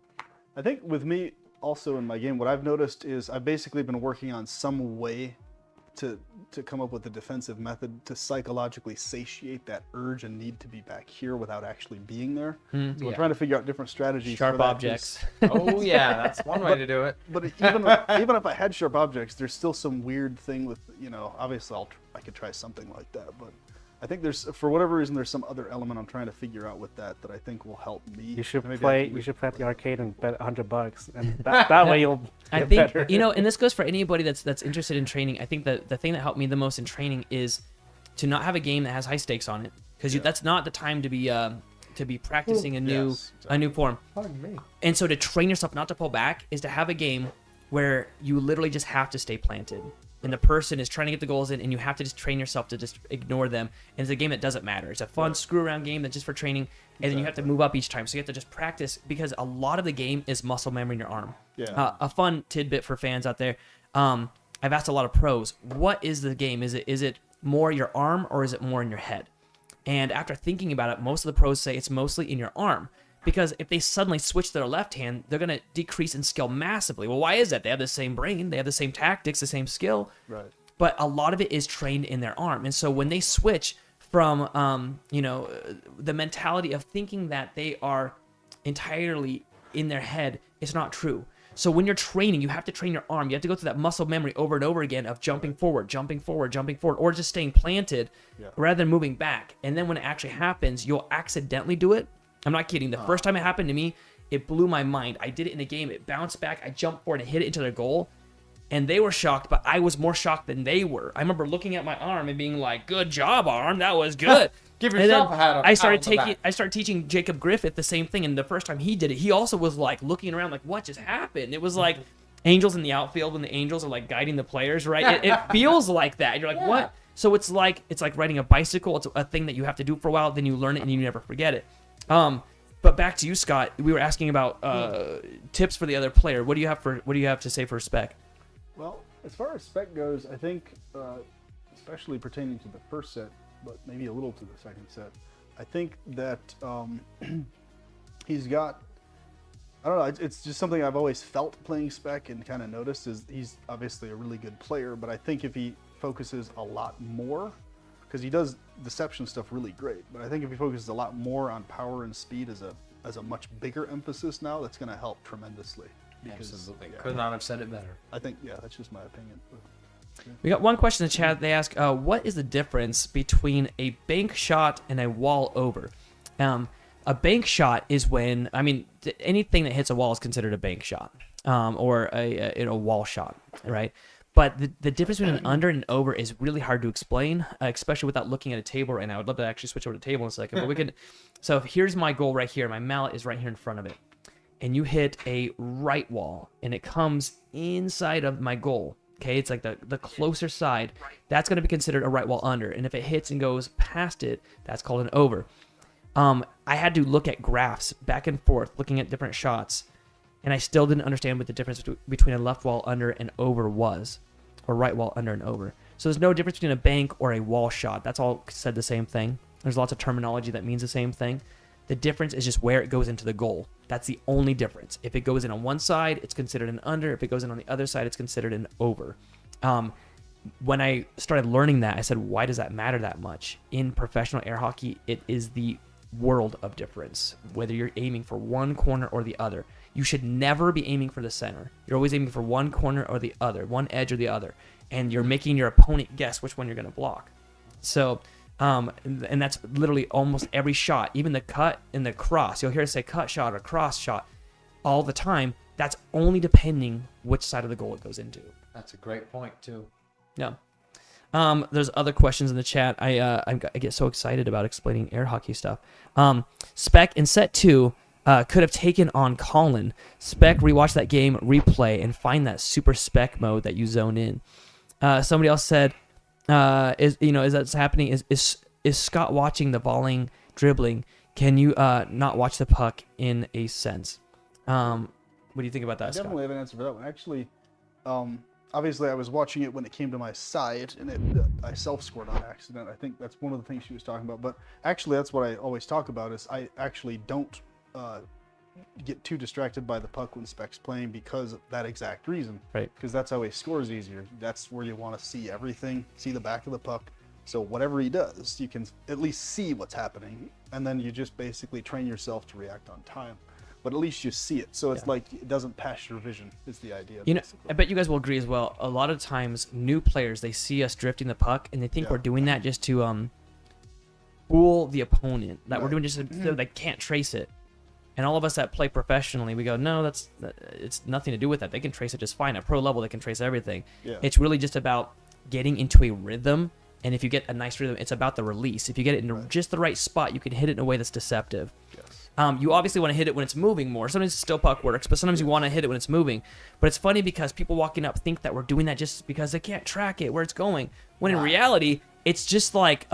I think with me also in my game, what I've noticed is I've basically been working on some way to come up with a defensive method to psychologically satiate that urge and need to be back here without actually being there. So we're trying to figure out different strategies. Sharp objects. Oh yeah, that's one way to do it. But even if I had sharp objects, there's still some weird thing with, obviously I could try something like that, but I think for whatever reason, there's some other element I'm trying to figure out with that I think will help me. You should play at the arcade and bet $100, and that way you'll get better. And this goes for anybody that's interested in training. I think that the thing that helped me the most in training is to not have a game that has high stakes on it, because that's not the time to be practicing a new form. Pardon me. And so to train yourself not to pull back is to have a game where you literally just have to stay planted. And the person is trying to get the goals in, and you have to just train yourself to just ignore them. And it's a game that doesn't matter. It's a fun screw-around game that's just for training, and then you have to move up each time. So you have to just practice, because a lot of the game is muscle memory in your arm. Yeah. A fun tidbit for fans out there. I've asked a lot of pros, what is the game? Is it more your arm, or is it more in your head? And after thinking about it, most of the pros say it's mostly in your arm. Because if they suddenly switch to their left hand, they're going to decrease in skill massively. Well, why is that? They have the same brain, they have the same tactics, the same skill. Right. But a lot of it is trained in their arm. And so when they switch from, the mentality of thinking that they are entirely in their head, it's not true. So when you're training, you have to train your arm. You have to go through that muscle memory over and over again of jumping forward, or just staying planted rather than moving back. And then when it actually happens, you'll accidentally do it. I'm not kidding. The first time it happened to me, it blew my mind. I did it in a game. It bounced back. I jumped forward and hit it into their goal. And they were shocked, but I was more shocked than they were. I remember looking at my arm and being like, good job, arm. That was good. Give yourself a hat on I started teaching Jacob Griffith the same thing. And the first time he did it, he also was like looking around like, what just happened? It was like, Angels in the outfield when the Angels are like guiding the players, right? It feels like that. You're like, what? So it's like riding a bicycle. It's a thing that you have to do for a while, then you learn it and you never forget it. But back to you, Scott. We were asking about tips for the other player. What do you have to say for spec? Well, as far as spec goes, I think, especially pertaining to the first set, but maybe a little to the second set, I think that he's got, I don't know, it's just something I've always felt playing spec and kind of noticed is he's obviously a really good player, but I think if he focuses a lot more, because he does deception stuff really great, but I think if he focuses a lot more on power and speed as a much bigger emphasis now, that's going to help tremendously. Because, Absolutely. Could not have said it better. I think, that's just my opinion. We got one question in the chat. They ask, what is the difference between a bank shot and a wall over? A bank shot is when, anything that hits a wall is considered a bank shot, or a wall shot, right? But the difference between an under and an over is really hard to explain, especially without looking at a table right now. I would love to actually switch over to the table in a second, but we could. So here's my goal right here. My mallet is right here in front of it, and you hit a right wall, and it comes inside of my goal. Okay, it's like the closer side. That's going to be considered a right wall under, and if it hits and goes past it, that's called an over. I had to look at graphs back and forth, looking at different shots, and I still didn't understand what the difference between a left wall under and over was, or right wall under and over. So there's no difference between a bank or a wall shot. That's all said the same thing. There's lots of terminology that means the same thing. The difference is just where it goes into the goal. That's the only difference. If it goes in on one side, it's considered an under. If it goes in on the other side, it's considered an over. When I started learning that, I said, why does that matter that much? In professional air hockey, it is the world of difference, whether you're aiming for one corner or the other. You should never be aiming for the center. You're always aiming for one corner or the other, one edge or the other, and you're making your opponent guess which one you're going to block. So, and that's literally almost every shot, even the cut and the cross. You'll hear us say cut shot or cross shot all the time. That's only depending which side of the goal it goes into. That's a great point, too. Yeah. There's other questions in the chat. I get so excited about explaining air hockey stuff. Spec in set 2 could have taken on Colin. Spec, rewatch that game replay and find that super spec mode that you zone in. Somebody else said, is that happening? Is Scott watching the volleying, dribbling? Can you not watch the puck in a sense? What do you think about that, I Scott? definitely have an answer for that one. Actually, obviously I was watching it when it came to my side, and I self-scored on accident. I think that's one of the things she was talking about. But actually, that's what I always talk about is I actually don't get too distracted by the puck when Spec's playing because of that exact reason. Right. Because that's how he scores easier. That's where you want to see everything, see the back of the puck. So whatever he does, you can at least see what's happening, and then you just basically train yourself to react on time. But at least you see it. So it's like it doesn't pass your vision is the idea. I bet you guys will agree as well. A lot of times, new players, they see us drifting the puck, and they think we're doing that just to fool the opponent. That we're doing just so they can't trace it. And all of us that play professionally, we go, no, it's nothing to do with that. They can trace it just fine. At pro level, they can trace everything. Yeah. It's really just about getting into a rhythm. And if you get a nice rhythm, it's about the release. If you get it in just the right spot, you can hit it in a way that's deceptive. Yes. You obviously want to hit it when it's moving more. Sometimes still puck works, but sometimes you want to hit it when it's moving. But it's funny because people walking up think that we're doing that just because they can't track it, where it's going. When in reality, it's just like...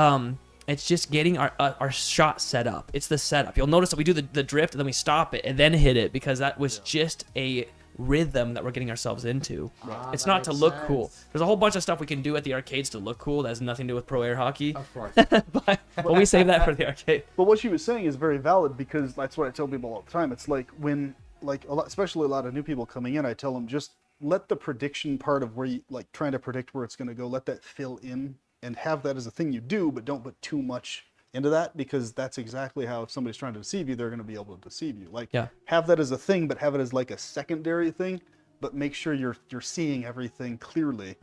it's just getting our shot set up. It's the setup. You'll notice that we do the drift and then we stop it and then hit it because that was just a rhythm that we're getting ourselves into. It's not to look cool. There's a whole bunch of stuff we can do at the arcades to look cool that has nothing to do with pro air hockey. Of course. but we save that for the arcade. But what she was saying is very valid because that's what I tell people all the time. It's like when, especially a lot of new people coming in, I tell them just let the prediction part of where you, trying to predict where it's going to go, let that fill in. And have that as a thing you do, but don't put too much into that because that's exactly how if somebody's trying to deceive you, they're going to be able to deceive you. Have that as a thing, but have it as like a secondary thing, but make sure you're seeing everything clearly,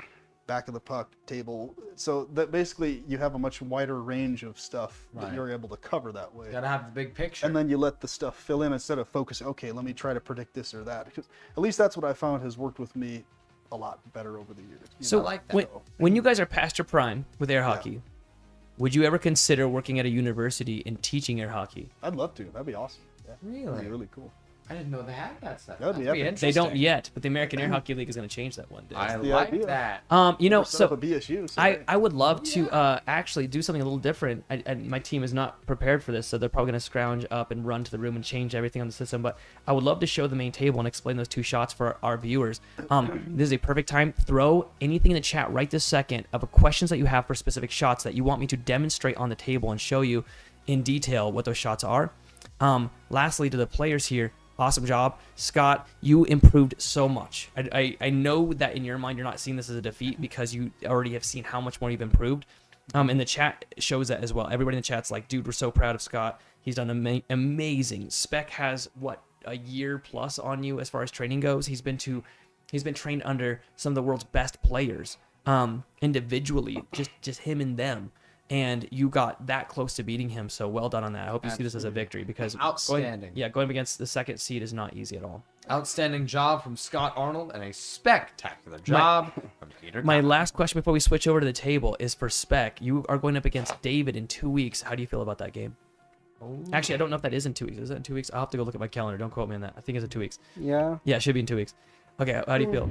back of the puck, table, so that basically you have a much wider range of stuff that you're able to cover that way. You gotta have the big picture. And then you let the stuff fill in instead of focusing, okay, let me try to predict this or that. Because at least that's what I found has worked with me a lot better over the years. So like when you guys are past your prime with air hockey, would you ever consider working at a university and teaching air hockey? I'd love to. That'd be awesome. Yeah. Really? That'd be really cool. I didn't know they had that stuff. That would be That'd epic. They don't yet, but the American Air Hockey League is going to change that one day. I the like idea. that. You know, Set up so a BSU. I would love to actually do something a little different. My team is not prepared for this, so they're probably going to scrounge up and run to the room and change everything on the system. But I would love to show the main table and explain those 2 shots for our viewers. This is a perfect time. Throw anything in the chat right this second of questions that you have for specific shots that you want me to demonstrate on the table and show you in detail what those shots are. Lastly, to the players here, awesome job. Scott, you improved so much. I know that in your mind you're not seeing this as a defeat because you already have seen how much more you've improved. And the chat shows that as well. Everybody in the chat's like, dude, we're so proud of Scott. He's done amazing. Spec has, what, a year plus on you as far as training goes. He's been trained under some of the world's best players individually, just him and them. And you got that close to beating him, so well done on that. I hope you see this as a victory because Outstanding. going against the second seed is not easy at all. Outstanding job from Scott Arnold and a spectacular job from Peter. My last question before we switch over to the table is for Spec. You are going up against David in 2 weeks. How do you feel about that game? Actually, I don't know if that is in 2 weeks. Is that in 2 weeks? I'll have to go look at my calendar. Don't quote me on that. I think it's in 2 weeks. Yeah. Yeah, it should be in 2 weeks. Okay, how do you feel?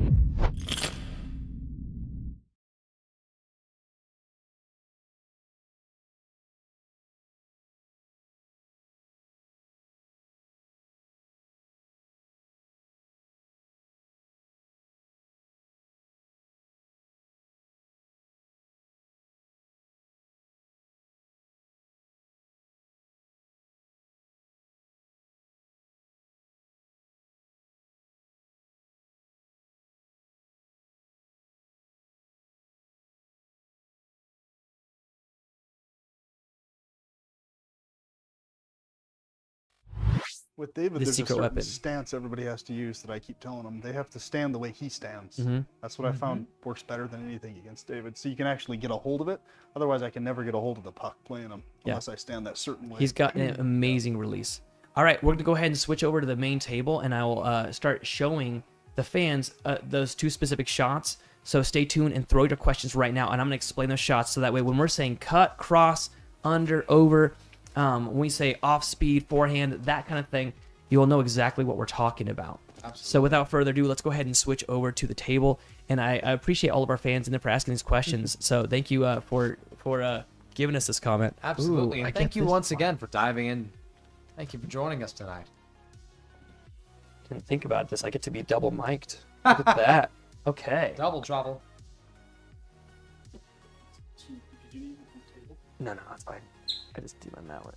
With David, The there's a secret certain weapon. stance everybody has to use that I keep telling them. They have to stand the way he stands. Mhm. That's what I found works better than anything against David. So you can actually get a hold of it. Otherwise, I can never get a hold of the puck playing him Yeah. unless I stand that certain way. He's got an amazing release. All right, we're going to go ahead and switch over to the main table, and I will start showing the fans those 2 specific shots. So stay tuned and throw your questions right now, and I'm going to explain those shots so that way when we're saying cut, cross, under, over, when we say off speed, forehand, that kind of thing, you will know exactly what we're talking about. Absolutely. So without further ado, let's go ahead and switch over to the table. And I appreciate all of our fans in there for asking these questions. So thank you for giving us this comment. Absolutely. Ooh, I And thank get you this once one. again for diving in. Thank you for joining us tonight. Didn't think about this. I get to be double mic'd. Look at that. Okay. Double trouble. No, that's fine. I just do my mallet.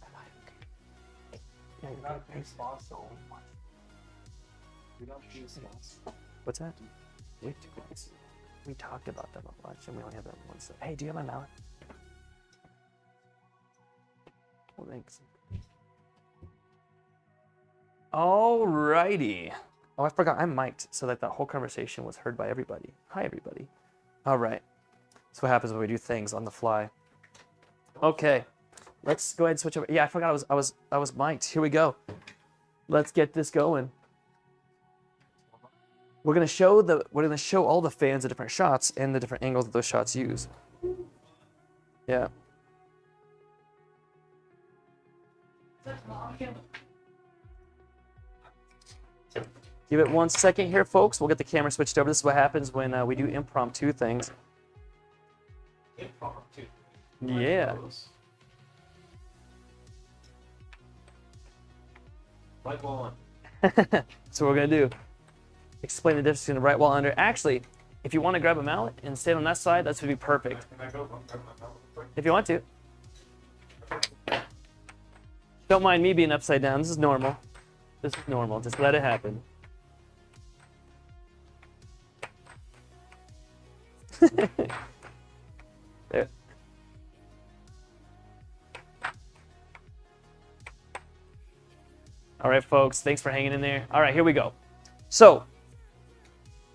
What's that? We talked about them a bunch, and we only have that one. So, hey, do you have my mallet? Well, thanks. Alrighty. Oh, I forgot. I'm mic'd so that the whole conversation was heard by everybody. Hi, everybody. All right. That's what happens when we do things on the fly. Okay. Let's go ahead and switch over. Yeah, I forgot I was mic'd. Here we go. Let's get this going. We're gonna show all the fans the different shots and the different angles that those shots use. Yeah. Give it 1 second here, folks. We'll get the camera switched over. This is what happens when we do impromptu things. Yeah. Right wall on. That's what we're gonna do. Explain the difference between the right wall under. Actually, if you want to grab a mallet and stand on that side, that's would be perfect. Can I go grab my mallet quick? If you want to. Don't mind me being upside down. This is normal. This is normal. Just let it happen. There. All right, folks. Thanks for hanging in there. All right, here we go. So,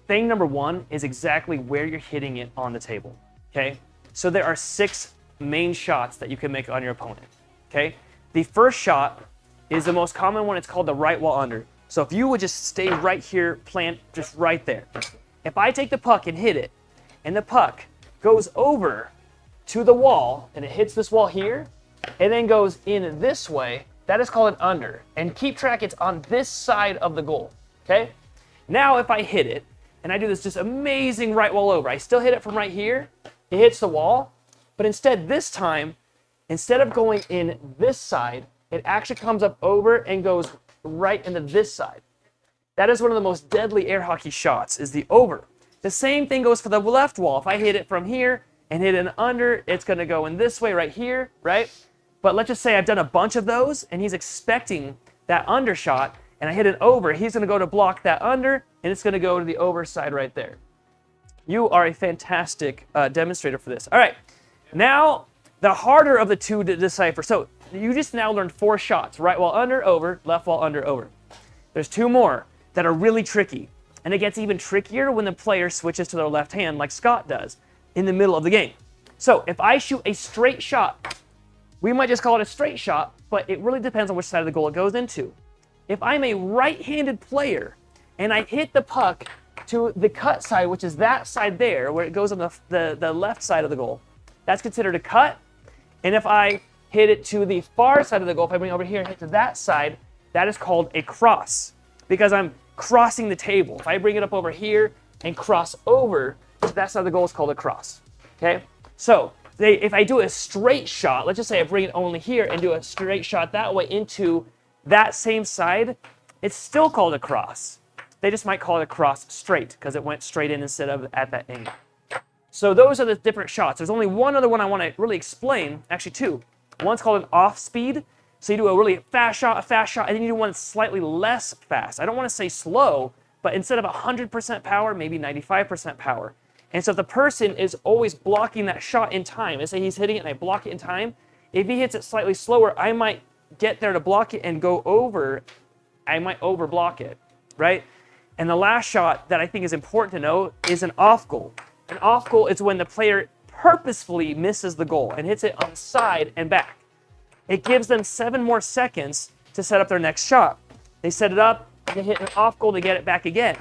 thing number 1 is exactly where you're hitting it on the table. Okay? So there are 6 main shots that you can make on your opponent. Okay? The first shot is the most common one. It's called the right wall under. So if you would just stay right here, plant just right there. If I take the puck and hit it, and the puck goes over to the wall, and it hits this wall here, and then goes in this way, that is called an under. And keep track, it's on this side of the goal, okay? Now if I hit it, and I do this just amazing right wall over, I still hit it from right here, it hits the wall, but instead this time, instead of going in this side, it actually comes up over and goes right into this side. That is one of the most deadly air hockey shots, is the over. The same thing goes for the left wall. If I hit it from here and hit an under, it's gonna go in this way right here, right? But let's just say I've done a bunch of those and he's expecting that under shot and I hit an over, he's gonna go to block that under and it's gonna go to the over side right there. You are a fantastic demonstrator for this. All right, now the harder of the two to decipher. So you just now learned 4 shots, right wall under, over, left wall under, over. There's 2 more that are really tricky. And it gets even trickier when the player switches to their left hand like Scott does in the middle of the game. So if I shoot a straight shot, we might just call it a straight shot, but it really depends on which side of the goal it goes into. If I'm a right-handed player and I hit the puck to the cut side, which is that side there, where it goes on the left side of the goal, that's considered a cut. And if I hit it to the far side of the goal, if I bring it over here and hit to that side, that is called a cross, because I'm crossing the table. If I bring it up over here and cross over to that side of the goal, it's called a cross, okay? So if I do a straight shot, let's just say I bring it only here and do a straight shot that way into that same side, it's still called a cross. They just might call it a cross straight because it went straight in instead of at that angle. So those are the different shots. There's only one other one I want to really explain, actually 2. One's called an off speed. So you do a really fast shot, and then you do one slightly less fast. I don't want to say slow, but instead of 100% power, maybe 95% power. And so if the person is always blocking that shot in time, let's say he's hitting it and I block it in time, if he hits it slightly slower, I might get there to block it and go over, I might over block it, right? And the last shot that I think is important to know is an off goal. An off goal is when the player purposefully misses the goal and hits it on the side and back. It gives them 7 more seconds to set up their next shot. They set it up, they hit an off goal to get it back again.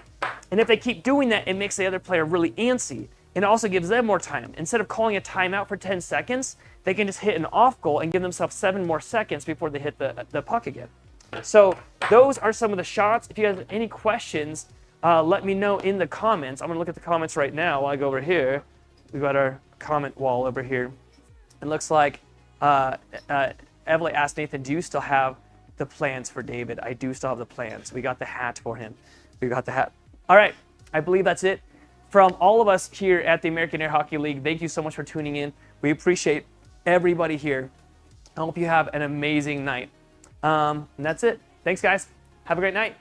And if they keep doing that, it makes the other player really antsy. And it also gives them more time. Instead of calling a timeout for 10 seconds, they can just hit an off goal and give themselves 7 more seconds before they hit the puck again. So those are some of the shots. If you guys have any questions, let me know in the comments. I'm gonna look at the comments right now while I go over here. We've got our comment wall over here. It looks like Evelyn asked Nathan, do you still have the plans for David? I do still have the plans. We got the hat for him. We got the hat. All right, I believe that's it. From all of us here at the American Air Hockey League, thank you so much for tuning in. We appreciate everybody here. I hope you have an amazing night. And that's it. Thanks, guys. Have a great night.